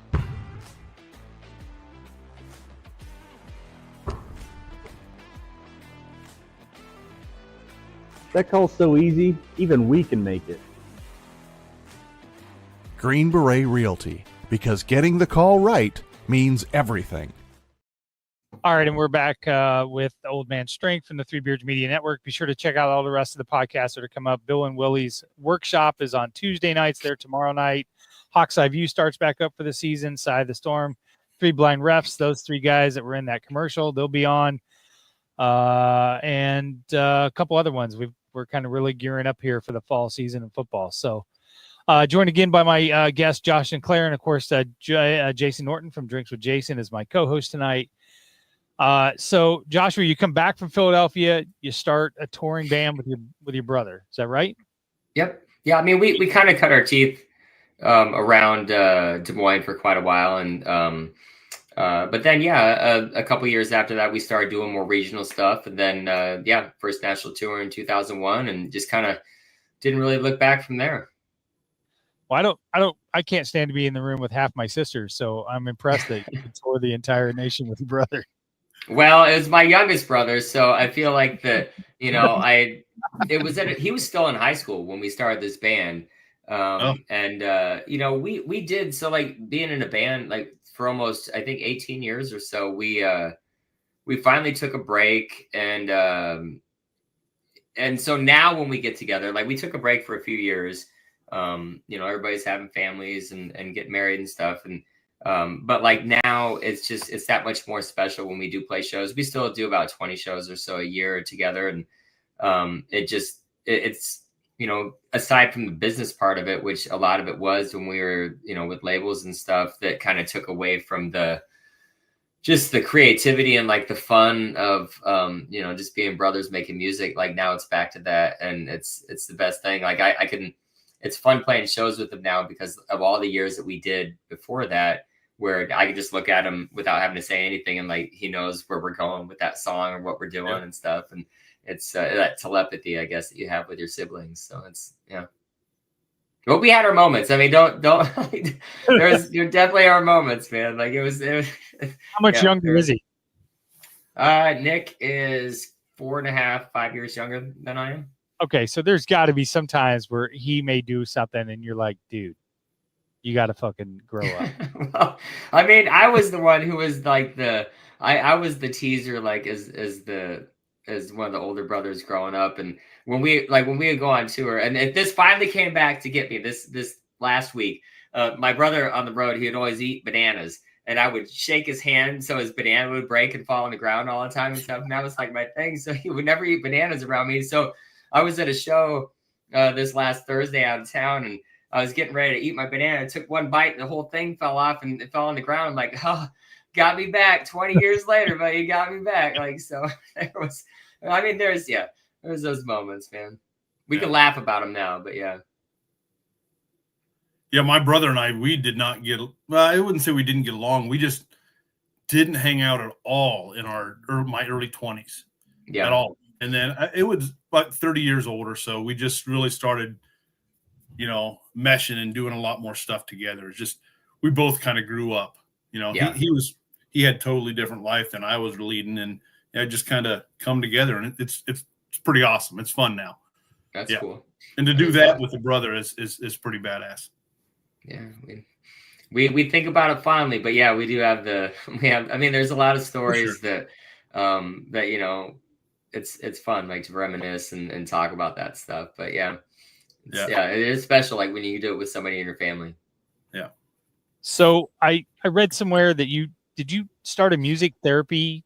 That call's so easy, even we can make it. Green Beret Realty, because getting the call right means everything. All right, and we're back with Old Man Strength from the Three Beards Media Network. Be sure to check out all the rest of the podcasts that are coming up. Bill and Willie's workshop is on Tuesday nights there tomorrow night. Hawk's Eye View starts back up for the season. Side of the Storm, Three Blind Refs, those 3 guys that were in that commercial, they'll be on. And a couple other ones. We're kind of really gearing up here for the fall season of football. So joined again by my guest, Josh Sinclair, and of course, Jason Norton from Drinks with Jason is my co-host tonight. So Joshua, you come back from Philadelphia, you start a touring band with your brother. Is that right? Yep. Yeah. I mean, we kind of cut our teeth around Des Moines for quite a while. And but then, a couple years after that, we started doing more regional stuff. And then, first national tour in 2001 and just kind of didn't really look back from there. Well, I can't stand to be in the room with half my sisters. So I'm impressed that you can tour the entire nation with your brother. Well, it was my youngest brother, so I feel like the You know, he was still in high school when we started this band. You know, we did, so like being in a band, like for almost, I think 18 years or so, we finally took a break. And so now when we get together, like we took a break for a few years, you know, everybody's having families and getting married and stuff. But like now it's that much more special when we do play shows. We still do about 20 shows or so a year together. And it's, you know, aside from the business part of it, which a lot of it was when we were, you know, with labels and stuff, that kind of took away from just the creativity and like the fun of, you know, just being brothers making music. Like now it's back to that. And it's the best thing. Like it's fun playing shows with him now because of all the years that we did before that, where I could just look at him without having to say anything. And like, he knows where we're going with that song or what we're doing and stuff. And it's that telepathy, I guess, that you have with your siblings. So it's, yeah. Well, we had our moments. I mean, don't. there definitely are moments, man. Like it was How much younger is he? Nick is 4.5, 5 years younger than I am. Okay, so there's got to be some times where he may do something, and you're like, dude, you got to fucking grow up. Well, I mean, I was the one who was like I was the teaser, like as one of the older brothers growing up. And when we would go on tour, and this finally came back to get me this last week, my brother on the road, he would always eat bananas, and I would shake his hand so his banana would break and fall on the ground all the time and stuff. And that was like my thing. So he would never eat bananas around me. So I was at a show this last Thursday out of town, and I was getting ready to eat my banana. I took one bite and the whole thing fell off and it fell on the ground. I'm like, oh, got me back 20 years later, but you got me back. Like, so there was, I mean, there's those moments, man. We can laugh about them now, but yeah. Yeah, my brother and I, we did not get, well, I wouldn't say we didn't get along. We just didn't hang out at all in my early 20s at all. And then it was about 30 years old or so. We just really started, you know, meshing and doing a lot more stuff together. It's just, we both kind of grew up, you know, he had totally different life than I was leading, and it just kind of come together, and it's pretty awesome. It's fun now. That's cool. And to do that with a brother is pretty badass. Yeah. We think about it fondly, but yeah, we do have I mean, there's a lot of stories that, you know, it's fun, like to reminisce and talk about that stuff. But yeah, it is special, like when you do it with somebody in your family. Yeah. So I read somewhere that did you start a music therapy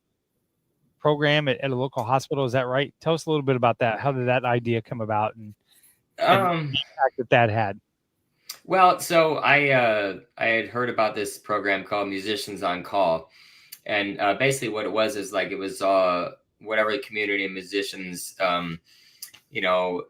program at a local hospital? Is that right? Tell us a little bit about that. How did that idea come about, and the impact that had? Well, so I had heard about this program called Musicians on Call, and basically what it was is like it was whatever the community of musicians, you know,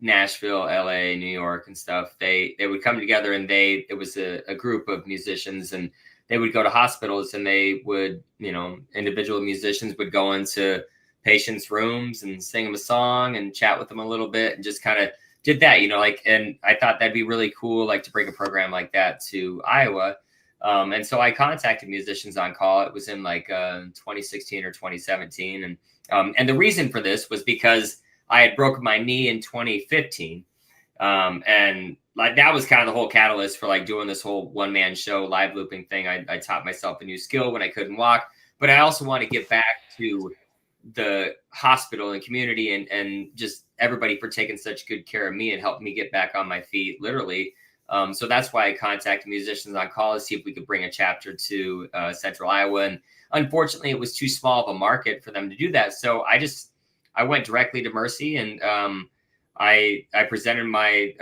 Nashville, LA, New York and stuff, they would come together, and it was a group of musicians, and they would go to hospitals, and they would, you know, individual musicians would go into patients' rooms and sing them a song and chat with them a little bit, and just kind of did that, you know, like, and I thought that'd be really cool, like to bring a program like that to Iowa. And so I contacted Musicians on Call. It was in like 2016 or 2017. And the reason for this was because I had broken my knee in 2015. And like that was kind of the whole catalyst for like doing this whole one-man show live looping thing. I taught myself a new skill when I couldn't walk, but I also want to get back to the hospital and community and just everybody for taking such good care of me and helping me get back on my feet, literally. So that's why I contacted Musicians on Call to see if we could bring a chapter to Central Iowa. And unfortunately, it was too small of a market for them to do that. So I went directly to Mercy, and I presented my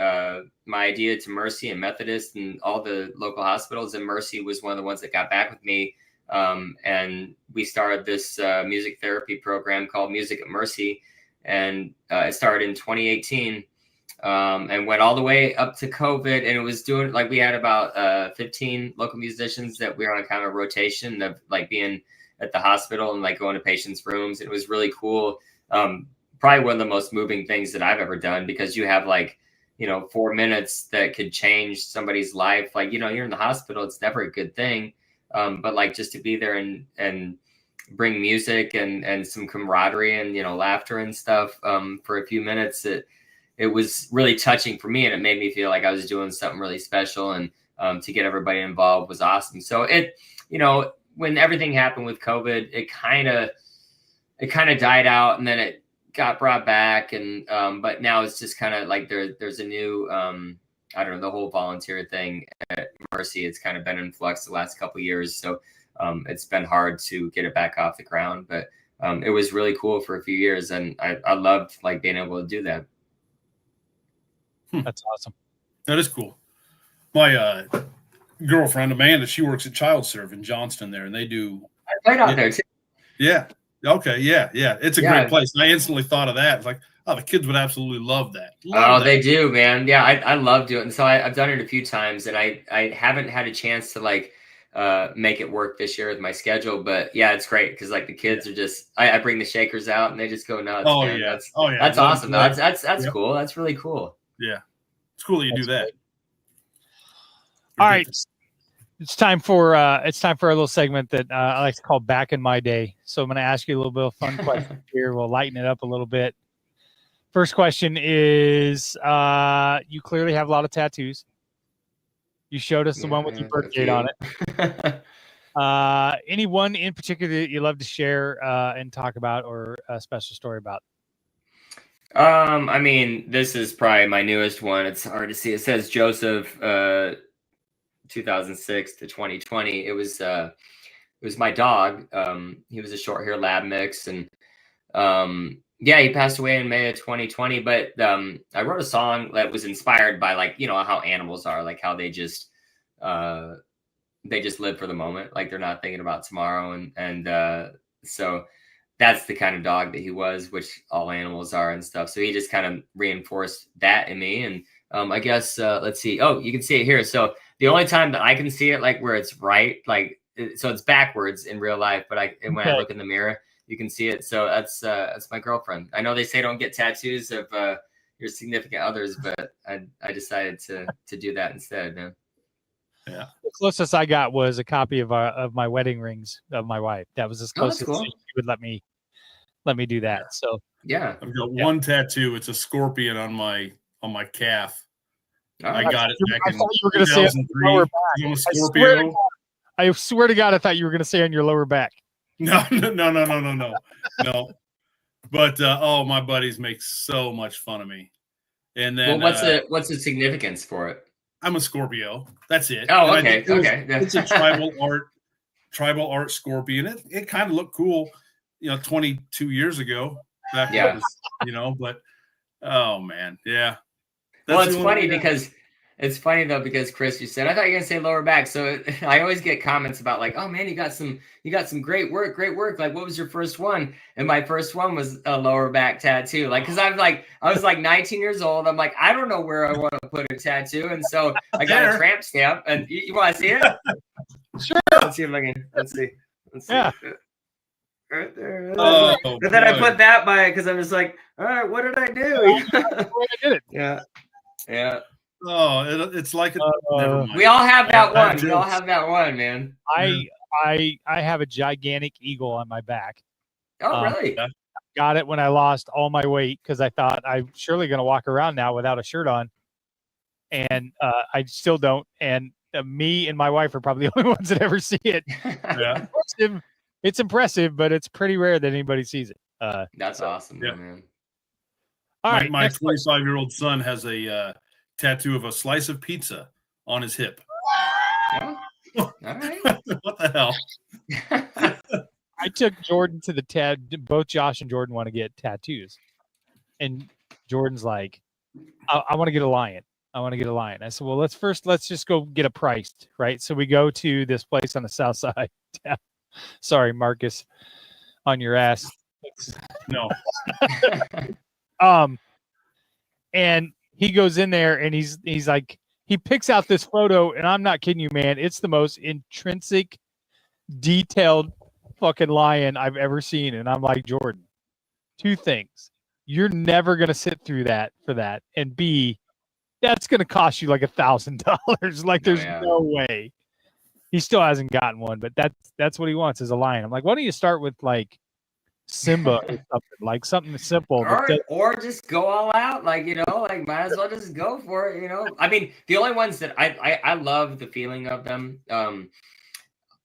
idea to Mercy and Methodist and all the local hospitals. And Mercy was one of the ones that got back with me. And we started this music therapy program called Music at Mercy. And it started in 2018 and went all the way up to COVID. And it was doing like we had about 15 local musicians that we were on kind of a rotation of like being at the hospital and like going to patients' rooms. It was really cool. Probably one of the most moving things that I've ever done, because you have like, you know, 4 minutes that could change somebody's life. Like, you know, you're in the hospital, it's never a good thing. But like just to be there and bring music and some camaraderie and, you know, laughter and stuff for a few minutes, it was really touching for me, and it made me feel like I was doing something really special, and to get everybody involved was awesome. So it, you know, when everything happened with COVID, it kind of died out, and then it got brought back, and but now it's just kind of like there's a new I don't know, the whole volunteer thing at Mercy. It's kind of been in flux the last couple of years, so it's been hard to get it back off the ground, but it was really cool for a few years, and I loved like being able to do that. That's awesome. That is cool. My girlfriend Amanda, she works at Child Serve in Johnston there, and they do. I played out there too. Yeah. Okay. Yeah. It's a great place. And I instantly thought of that. It's like, oh, the kids would absolutely love that. They do, man. Yeah, I love doing it. So I've done it a few times, and I haven't had a chance to like make it work this year with my schedule. But yeah, it's great because like the kids are just I bring the shakers out and they just go nuts. Oh man. yeah. That's awesome. That's cool. That's really cool. Yeah. It's cool that you do that. Great. All right. It's time for a little segment that I like to call Back in My Day. So I'm going to ask you a little bit of fun questions here. We'll lighten it up a little bit. First question is, you clearly have a lot of tattoos. You showed us the one with your birth date on it. Any one in particular that you love to share and talk about, or a special story about? I mean, this is probably my newest one. It's hard to see. It says Joseph 2006 to 2020. It was my dog. He was a short hair lab mix, and yeah, he passed away in May of 2020. But I wrote a song that was inspired by, like, you know, how animals are, like how they just live for the moment, like they're not thinking about tomorrow, and so that's the kind of dog that he was, which all animals are and stuff. So he just kind of reinforced that in me. And I guess, let's see. Oh, you can see it here. So the only time that I can see it, like where it's right, like, so it's backwards in real life, but when I look in the mirror, you can see it. So that's my girlfriend. I know they say don't get tattoos of your significant others, but I decided to do that instead, man. Yeah. The closest I got was a copy of my wedding rings of my wife. That was as close as she would let me do that. Yeah. So yeah, I've got one tattoo. It's a scorpion on my calf. I got it back in 2003. I'm a Scorpio. I swear to God, I thought you were going to say on your lower back. No. But oh, my buddies make so much fun of me. And then, well, what's the significance for it? I'm a Scorpio. That's it. Oh, okay. Okay. It's a tribal art scorpion. It kind of looked cool, 22 years ago. Back when it was, but oh man, yeah. Well, it's funny because Chris, you said I thought you were gonna say lower back. So I always get comments about like, oh man, you got some great work. Like, what was your first one? And my first one was a lower back tattoo. Like, because I was like 19 years old. I'm like, I don't know where I want to put a tattoo, and so I got a tramp stamp. And you want to see it? Sure. Let's see if I can. Let's see. Yeah. Right there. But then I put that by it because I'm just like, all right, what did I do? I did it. Yeah. Oh, it's like never mind. We all have that one. We all have that one, man. I have a gigantic eagle on my back. Oh, really? Got it when I lost all my weight because I thought I'm surely going to walk around now without a shirt on, and I still don't. And me and my wife are probably the only ones that ever see it. Yeah. It's impressive, but it's pretty rare that anybody sees it. That's awesome, man. All right, my 25-year-old son has a tattoo of a slice of pizza on his hip. Yeah. All right. What the hell? I took Jordan to the both Josh and Jordan want to get tattoos. And Jordan's like, I want to get a lion. I said, well, let's just go get a price, right? So we go to this place on the south side. Sorry, Marcus, on your ass. No. And he goes in there and he's like, he picks out this photo, and I'm not kidding you, man. It's the most intrinsic, detailed fucking lion I've ever seen. And I'm like, Jordan, two things. You're never going to sit through that for that. And B, that's going to cost you like $1,000. Like, there's no way. He still hasn't gotten one, but that's what he wants is a lion. I'm like, why don't you start with like Simba or something, like something simple. Or just go all out, like, you know, like might as well just go for it, you know. I mean, the only ones that I love the feeling of them.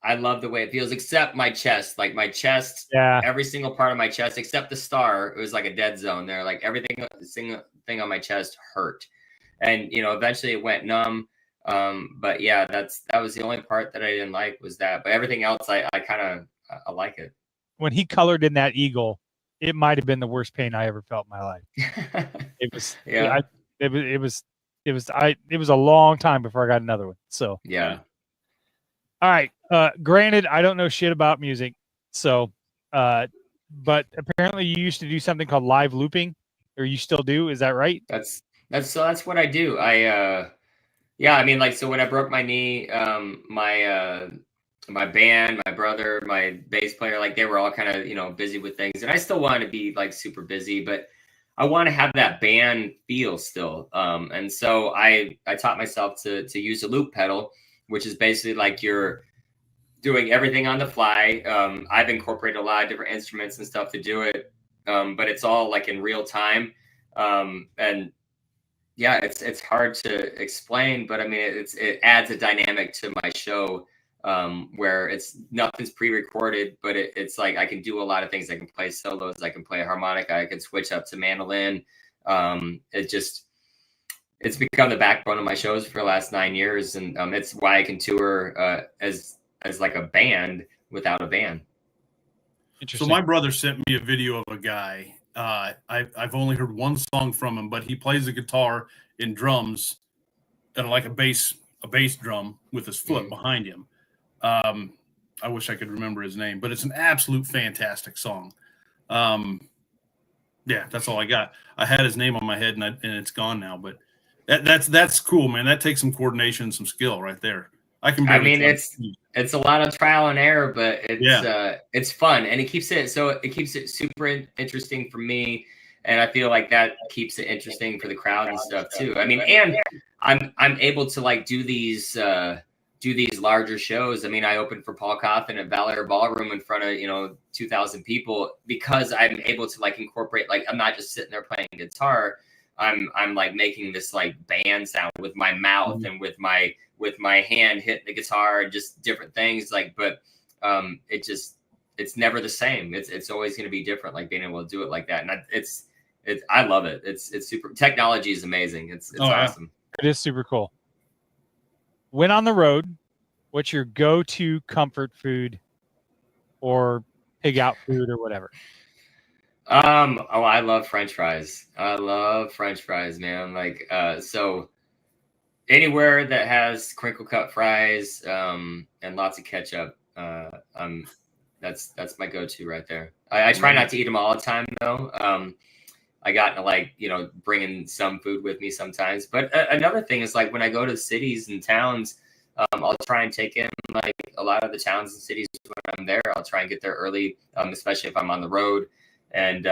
I love the way it feels, except my chest. Like my chest, every single part of my chest, except the star, it was like a dead zone there. Like everything, single thing on my chest hurt, and you know, eventually it went numb. But yeah, that was the only part that I didn't like was that. But everything else, I like it. When he colored in that eagle, it might have been the worst pain I ever felt in my life. It was, it was a long time before I got another one. So yeah. All right. Granted, I don't know shit about music, so, but apparently you used to do something called live looping, or you still do. Is that right? That's what I do. I mean, like, so when I broke my knee, my band, my brother, my bass player, like they were all kind of, you know, busy with things, and I still want to be like super busy, but I want to have that band feel still. And so I taught myself to use a loop pedal, which is basically like you're doing everything on the fly. I've incorporated a lot of different instruments and stuff to do it, but it's all like in real time. And yeah, it's hard to explain, but I mean, it adds a dynamic to my show. Where nothing's pre-recorded, but it's like I can do a lot of things. I can play solos, I can play a harmonica, I can switch up to mandolin. It's become the backbone of my shows for the last 9 years, and it's why I can tour as like a band without a band. So my brother sent me a video of a guy. I've only heard one song from him, but he plays the guitar and drums, and like a bass drum with his foot behind him. I wish I could remember his name, but it's an absolute fantastic song. Yeah, that's all I got. I had his name on my head and it's gone now, but that's cool, man. That takes some coordination, some skill right there. I mean, it's a lot of trial and error, but it's fun, and it keeps it super interesting for me. And I feel like that keeps it interesting for the crowd and stuff too. I mean, and I'm able to like do these larger shows. I mean, I opened for Paul Coffin at Bel Air Ballroom in front of 2,000 people because I'm able to like incorporate, like I'm not just sitting there playing guitar. I'm like making this like band sound with my mouth and with my hand hitting the guitar and just different things. Like, but it's never the same. It's always going to be different. Like being able to do it like that, and I love it. It's super. Technology is amazing. It's awesome. It is super cool. When on the road, what's your go-to comfort food or pig out food or whatever? I love French fries. I love French fries, man. Like, so anywhere that has crinkle cut fries, and lots of ketchup, that's my go-to right there. I try not to eat them all the time though. I got to like, bringing some food with me sometimes. But another thing is like when I go to cities and towns, I'll try and take in like a lot of the towns and cities when I'm there. I'll try and get there early, especially if I'm on the road, and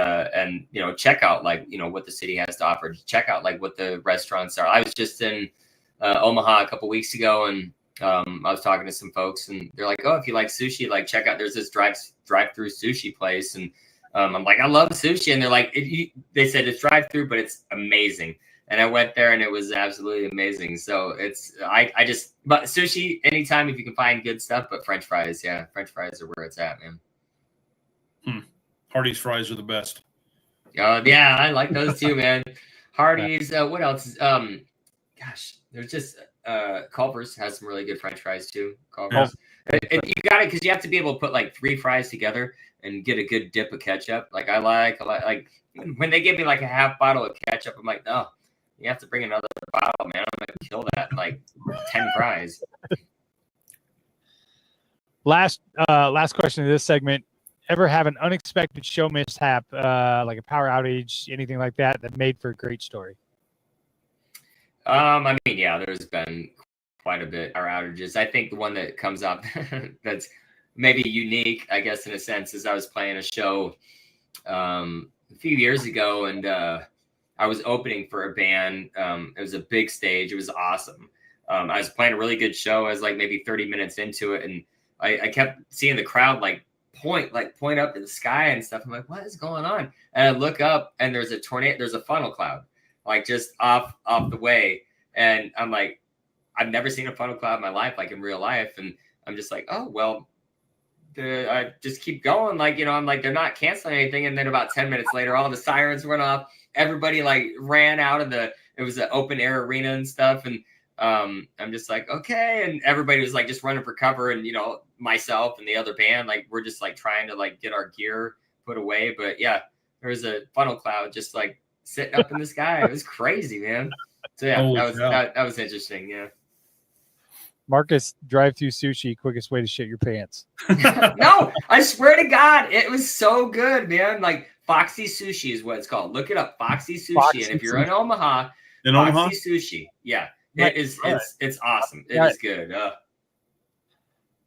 check out like, what the city has to offer. Check out like what the restaurants are. I was just in Omaha a couple weeks ago, and I was talking to some folks, and they're like, "Oh, if you like sushi, like check out. There's this drive-through sushi place." And I'm like, I love sushi. And they're like, they said it's drive-through, but it's amazing. And I went there and it was absolutely amazing. So but sushi anytime if you can find good stuff, but French fries. Yeah. French fries are where it's at, man. Hardee's fries are the best. Yeah. I like those too, man. Hardee's. What else? Gosh, there's just, Culver's has some really good French fries too. Culver's. Yeah. You got it. Cause you have to be able to put like 3 fries together and get a good dip of ketchup. Like I like when they give me like a half bottle of ketchup, I'm like, no, you have to bring another bottle, man. I'm gonna kill that in like 10 fries. Last question of this segment. Ever have an unexpected show mishap, like a power outage, anything like that made for a great story? I mean, yeah, there's been quite a bit of power outages. I think the one that comes up that's maybe unique, I guess, in a sense, is I was playing a show a few years ago, and I was opening for a band. It was a big stage. It was awesome. I was playing a really good show. I was like maybe 30 minutes into it, and I kept seeing the crowd point up in the sky and stuff. I'm like, what is going on? And I look up, and there's a tornado. There's a funnel cloud, like just off the way. And I'm like, I've never seen a funnel cloud in my life, like in real life. And I'm just like, oh well. I just keep going, like, I'm like, they're not canceling anything. And then about 10 minutes later, all the sirens went off. Everybody like ran out of it was an open air arena and stuff. And I'm just like, okay. And everybody was like just running for cover. And, myself and the other band, like, we're just like trying to like get our gear put away. But yeah, there was a funnel cloud just like sitting up in the sky. It was crazy, man. So yeah, that was interesting. Yeah. Marcus, drive-through sushi, quickest way to shit your pants. No, I swear to God, it was so good, man. Like Foxy Sushi is what it's called. Look it up, Foxy Sushi. And if you're in Omaha, Foxy Sushi. Yeah, it is. It's awesome. It is good.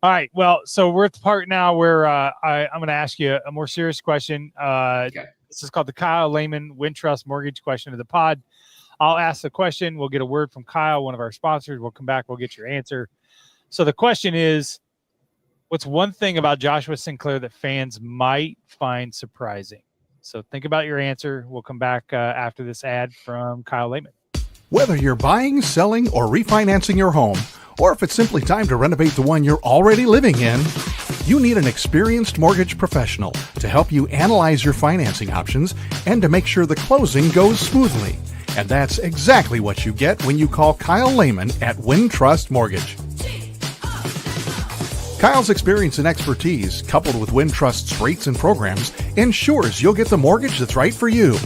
All right. Well, so we're at the part now where I'm going to ask you a more serious question. Okay. This is called the Kyle Lehman Wintrust Mortgage question of the pod. I'll ask the question. We'll get a word from Kyle, one of our sponsors. We'll come back. We'll get your answer. So the question is, what's one thing about Joshua Sinclair that fans might find surprising? So think about your answer. We'll come back after this ad from Kyle Lehman. Whether you're buying, selling, or refinancing your home, or if it's simply time to renovate the one you're already living in, you need an experienced mortgage professional to help you analyze your financing options and to make sure the closing goes smoothly. And that's exactly what you get when you call Kyle Lehman at Wintrust Mortgage. Kyle's experience and expertise, coupled with Wintrust's rates and programs, ensures you'll get the mortgage that's right for you.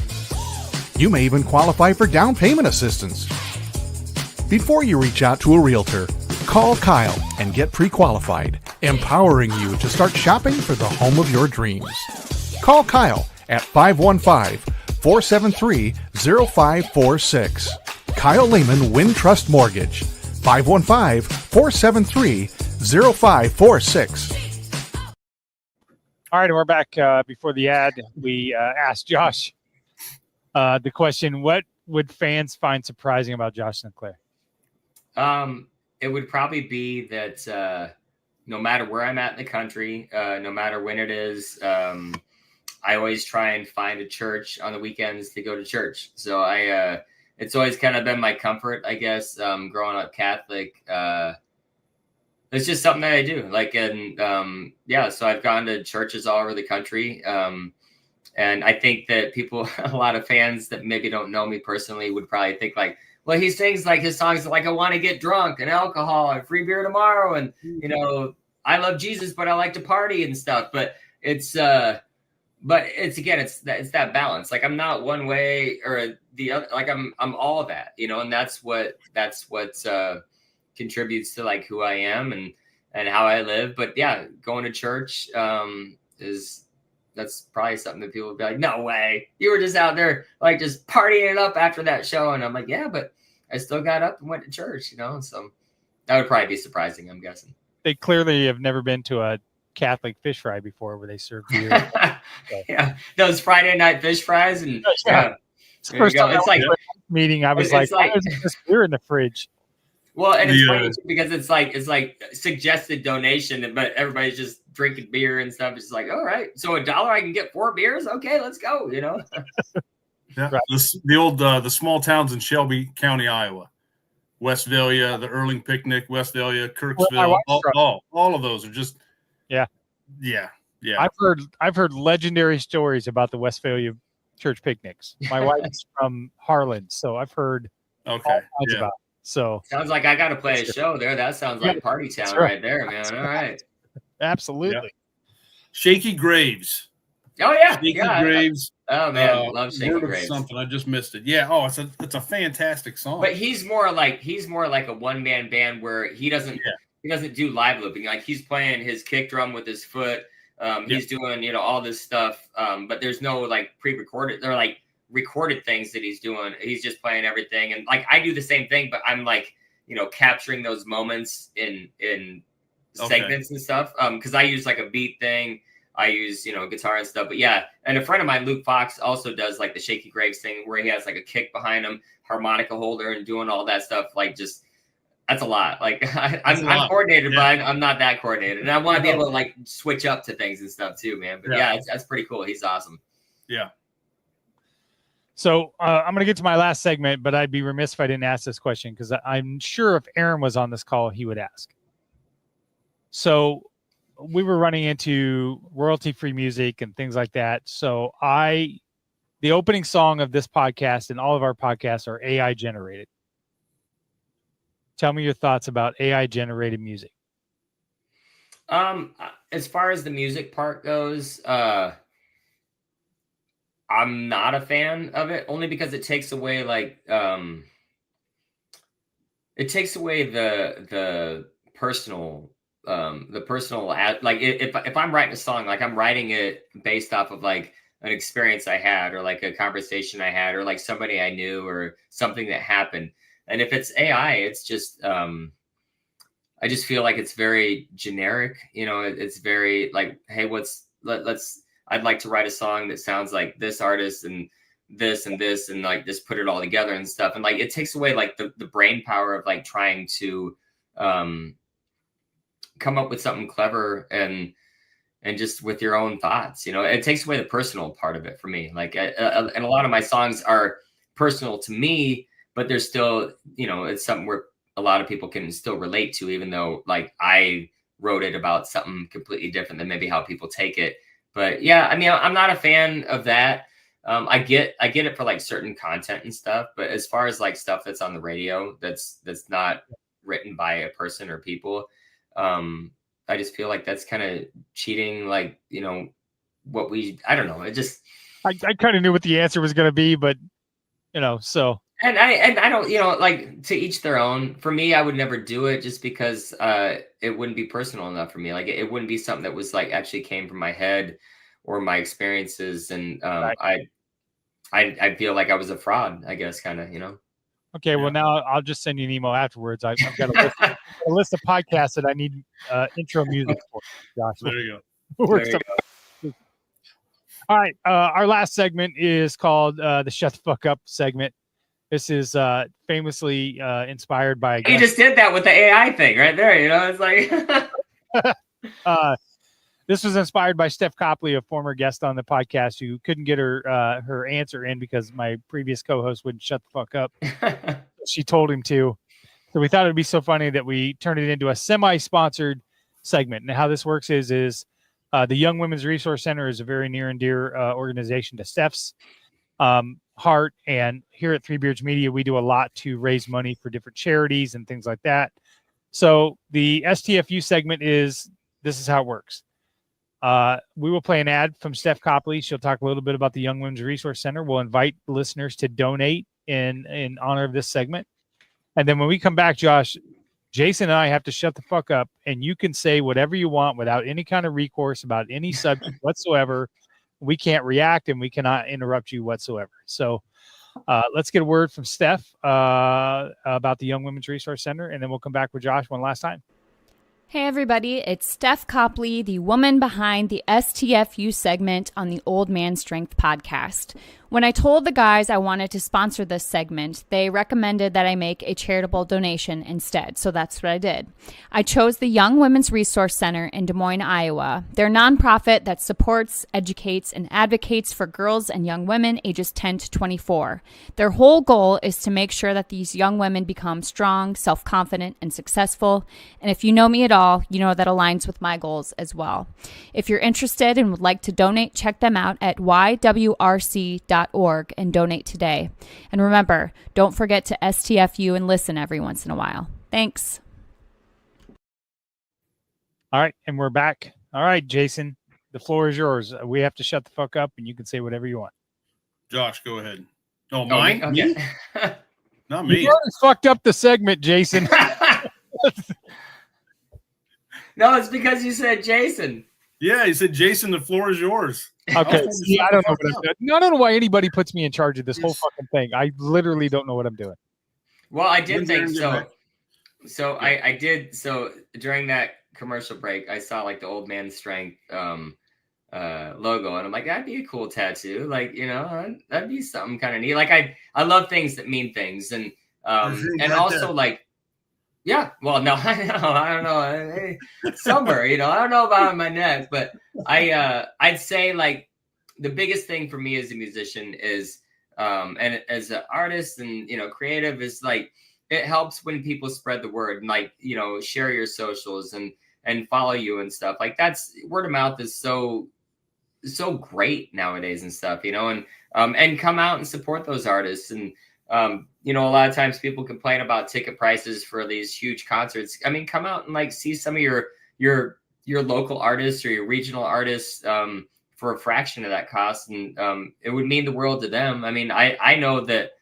You may even qualify for down payment assistance. Before you reach out to a realtor, call Kyle and get pre-qualified, empowering you to start shopping for the home of your dreams. Call Kyle at 515-473-0546. Kyle Lehman Wintrust Mortgage, 515-473-0546. All right, and we're back. Before the ad, we asked Josh the question, what would fans find surprising about Josh Sinclair? It would probably be that no matter where I'm at in the country, no matter when it is, I always try and find a church on the weekends to go to church. So it's always kind of been my comfort, I guess, growing up Catholic. It's just something that I do. So I've gone to churches all over the country. And I think that people, a lot of fans that maybe don't know me personally would probably think like, well, he sings like his songs like, I want to get drunk and alcohol and free beer tomorrow. And, I love Jesus, but I like to party and stuff. But it's again, it's that balance. Like I'm not one way or the other, like I'm all that, and that's what contributes to like who I am and how I live. But yeah, going to church that's probably something that people would be like, no way, you were just out there like just partying it up after that show. And I'm like, yeah, but I still got up and went to church, so that would probably be surprising, I'm guessing. They clearly have never been to a Catholic fish fry before where they serve beer. Yeah, those Friday night fish fries. And it's the first time it's like meeting. I was like, why is this beer in the fridge? Well, and it's funny because it's like suggested donation, but everybody's just drinking beer and stuff. It's like, all right, so $1 I can get 4 beers. Okay, let's go. Yeah, right. The small towns in Shelby County, Iowa, Westphalia, the Erling Picnic, Westphalia, Kirksville, all of those are just yeah. I've heard legendary stories about the Westphalia church picnics. My wife's from Harlan, so I've heard all kinds about it. So sounds like I got to play a show there. That sounds like party town right there, man. All right, absolutely. Yeah. Shaky Graves. Oh yeah, Shaky Graves. Oh man, love Shaky Graves. Something I just missed it. Yeah. Oh, it's a fantastic song. But he's more like a one man band where he doesn't do live looping. Like he's playing his kick drum with his foot. He's doing all this stuff. But there's no like pre-recorded. They're like recorded things that he's doing. He's just playing everything. And like I do the same thing, but I'm like capturing those moments in segments and stuff. Because I use like a beat thing. I use, guitar and stuff, but yeah. And a friend of mine, Luke Fox, also does like the Shaky Graves thing where he has like a kick behind him, harmonica holder and doing all that stuff. Like just That's a lot. Like That's a I'm lot. coordinated, Yeah. but I'm not that coordinated. And I want to be able to like switch up to things and stuff too, man. But Yeah. yeah, that's pretty cool. He's awesome. Yeah. So I'm going to get to my last segment, but I'd be remiss if I didn't ask this question because I'm sure if Aaron was on this call, he would ask. So we were running into royalty-free music and things like that. So the opening song of this podcast and all of our podcasts are AI generated. Tell me your thoughts about AI generated music. As far as the music part goes, I'm not a fan of it only because it takes away like it takes away the personal like if I'm writing a song, like I'm writing it based off of like an experience I had or like a conversation I had or like somebody I knew or something that happened. And if it's AI, it's just I just feel like it's very generic. You know, it's very like, hey, I'd like to write a song that sounds like this artist and this and like just put it all together and stuff. And like it takes away like the brain power of like trying to come up with something clever and just with your own thoughts. You know, it takes away the personal part of it for me. Like and a lot of my songs are personal to me, but there's still, you know, it's something where a lot of people can still relate to, even though like I wrote it about something completely different than maybe how people take it. But yeah, I mean, I'm not a fan of that. I get it for like certain content and stuff, but as far as like stuff that's on the radio, that's not written by a person or people, I just feel like that's kind of cheating. Like, you know, I don't know. It just, I kind of knew what the answer was going to be, but you know, so. And I don't, you know, like to each their own. For me, I would never do it just because it wouldn't be personal enough for me. Like it wouldn't be something that was like actually came from my head or my experiences. And Right. I feel like I was a fraud, I guess, kind of, you know. Okay, well now I'll just send you an email afterwards. I've got a list of podcasts that I need intro music for. Josh, There you go. All right, our last segment is called the Shut the Fuck Up segment. This is famously inspired by. You just did that with the AI thing right there. You know, it's like. This was inspired by Steph Copley, a former guest on the podcast who couldn't get her answer in because my previous co-host wouldn't shut the fuck up. She told him to. So we thought it'd be so funny that we turned it into a semi-sponsored segment. And how this works is the Young Women's Resource Center is a very near and dear organization to Steph's heart. And here at Three Beards Media, we do a lot to raise money for different charities and things like that. So the STFU segment this is how it works. We will play an ad from Steph Copley. She'll talk a little bit about the Young Women's Resource Center. We'll invite listeners to donate in honor of this segment. And then when we come back, Josh, Jason and I have to shut the fuck up, and you can say whatever you want without any kind of recourse about any subject whatsoever. We can't react and we cannot interrupt you whatsoever. So let's get a word from Steph about the Young Women's Resource Center, and then we'll come back with Josh one last time. Hey everybody, it's Steph Copley, the woman behind the STFU segment on the Old Man Strength podcast. When I told the guys I wanted to sponsor this segment, they recommended that I make a charitable donation instead, so that's what I did. I chose the Young Women's Resource Center in Des Moines, Iowa. They're a nonprofit that supports, educates, and advocates for girls and young women ages 10 to 24. Their whole goal is to make sure that these young women become strong, self-confident, and successful. And if you know me at all, you know that aligns with my goals as well. If you're interested and would like to donate, check them out at ywrc.org and donate today. And remember, don't forget to STFU and listen every once in a while. Thanks. All right, and we're back. All right, Jason, the floor is yours. We have to shut the fuck up, and you can say whatever you want. Josh, go ahead. Oh, mine? Okay. Me? Not me. You already fucked up the segment, Jason. No, it's because you said Jason. Yeah, he said, Jason, the floor is yours. Okay. See, I don't know what I'm doing. I don't know why anybody puts me in charge of this whole fucking thing. I literally don't know what I'm doing. Well, I did think so. So I did. So during that commercial break, I saw like the Old Man Strength logo, and I'm like, that'd be a cool tattoo. Like, you know, that'd be something kind of neat. Like I love things that mean things, and also like Yeah. Well, no, I don't know. Hey, somewhere, I don't know about my neck, but I'd say like the biggest thing for me as a musician is, and as an artist and, creative is like, it helps when people spread the word and like, share your socials and follow you and stuff like that's word of mouth is so great nowadays and stuff, and come out and support those artists. And, a lot of times people complain about ticket prices for these huge concerts. I mean, come out and like see some of your local artists or your regional artists, for a fraction of that cost. And, it would mean the world to them. I mean, I know that,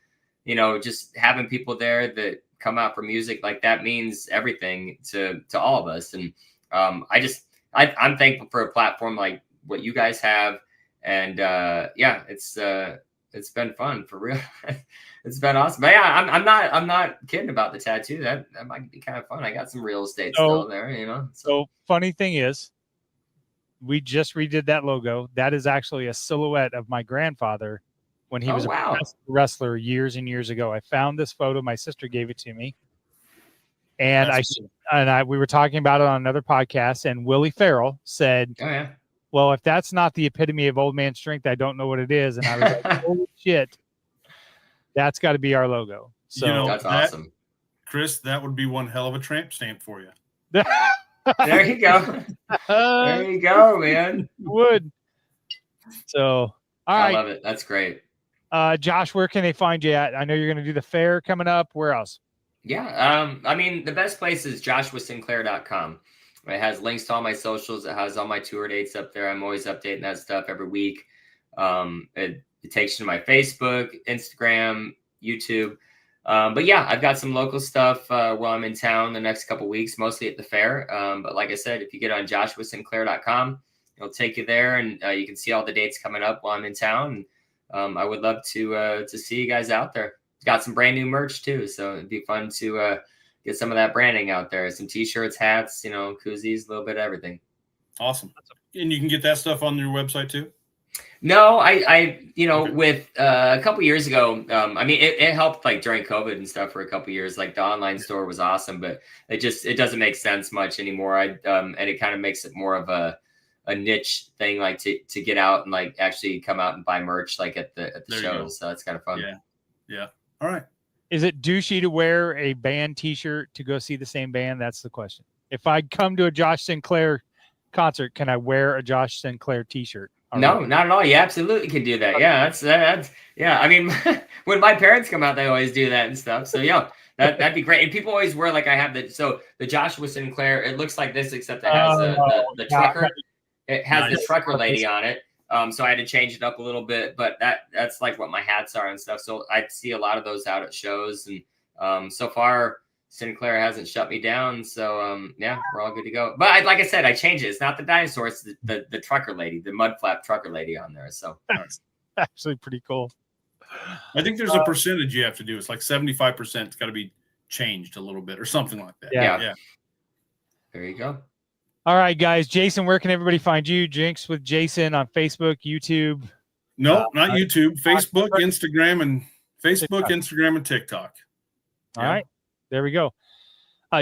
just having people there that come out for music like that means everything to all of us. And, I'm thankful for a platform like what you guys have. And, it's been fun for real. It's been awesome. But yeah, I'm not kidding about the tattoo. That might be kind of fun. I got some real estate still there, So funny thing is, we just redid that logo. That is actually a silhouette of my grandfather when he was a wrestler years and years ago. I found this photo. My sister gave it to me. And we were talking about it on another podcast, and Willie Farrell said, "Oh yeah, well, if that's not the epitome of old man strength, I don't know what it is." And I was like, "Holy shit, that's got to be our logo." So that's awesome, Chris. That would be one hell of a tramp stamp for you. There you go. There you go, man. Would. So, all right. I love it. That's great. Josh, where can they find you at? I know you're going to do the fair coming up. Where else? Yeah. I mean, the best place is joshuasinclair.com. It has links to all my socials. It has all my tour dates up there. I'm always updating that stuff every week. It takes you to my Facebook, Instagram, YouTube. But yeah, I've got some local stuff while I'm in town the next couple weeks, mostly at the fair. But like I said, if you get on joshuasinclair.com, it'll take you there, and you can see all the dates coming up while I'm in town. And I would love to see you guys out there. Got some brand new merch too, so it'd be fun to get some of that branding out there. Some t-shirts, hats, koozies, a little bit of everything. Awesome. And you can get that stuff on your website too? No, I with a couple years ago, I mean, it helped like during COVID and stuff for a couple years. Like the online store was awesome, but it doesn't make sense much anymore. And it kind of makes it more of a niche thing, like to get out and like actually come out and buy merch like at the shows. So it's kind of fun. Yeah. All right. Is it douchey to wear a band t-shirt to go see the same band? That's the question. If I come to a Josh Sinclair concert, can I wear a Josh Sinclair t-shirt? No, not at all. You absolutely can do that. Yeah, that's yeah. I mean, when my parents come out, they always do that and stuff. So yeah, that'd be great. And people always wear like I have the Joshua Sinclair. It looks like this, except it has the trucker. It has the trucker lady on it. So I had to change it up a little bit, but that's like what my hats are and stuff. So I see a lot of those out at shows, and so far Sinclair hasn't shut me down. So yeah, we're all good to go. But like I said, I changed it. It's not the dinosaur, it's the trucker lady, the mud flap trucker lady on there. So that's actually pretty cool. I think there's a percentage you have to do. It's like 75%. It's got to be changed a little bit or something like that. Yeah. There you go. All right, guys. Jason, where can everybody find you? Drinks with Jason on Facebook, YouTube? No, not YouTube. Facebook, Instagram, and TikTok. All right. There we go.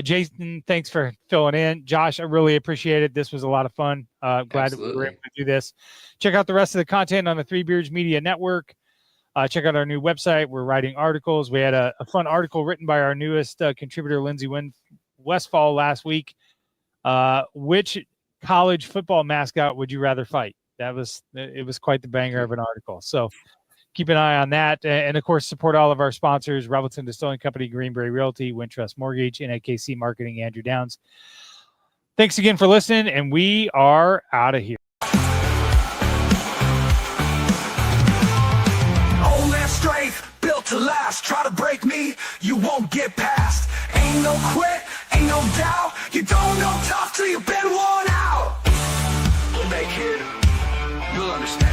Jason, thanks for filling in. Josh, I really appreciate it. This was a lot of fun. Glad that we were able to do this. Check out the rest of the content on the Three Beards Media Network. Check out our new website. We're writing articles. We had a fun article written by our newest contributor, Lindsay Westfall, last week. Which college football mascot would you rather fight? It was quite the banger of an article. So keep an eye on that. And of course, support all of our sponsors, Revelton Distilling Company, Beret Realty, Wintrust Mortgage, and AKC Marketing, Andrew Downs. Thanks again for listening, and we are out of here. Old man strength, built to last. Try to break me, you won't get past. Ain't no quit, ain't no doubt. You don't know tough till you've been worn out. Hey kid, you'll understand.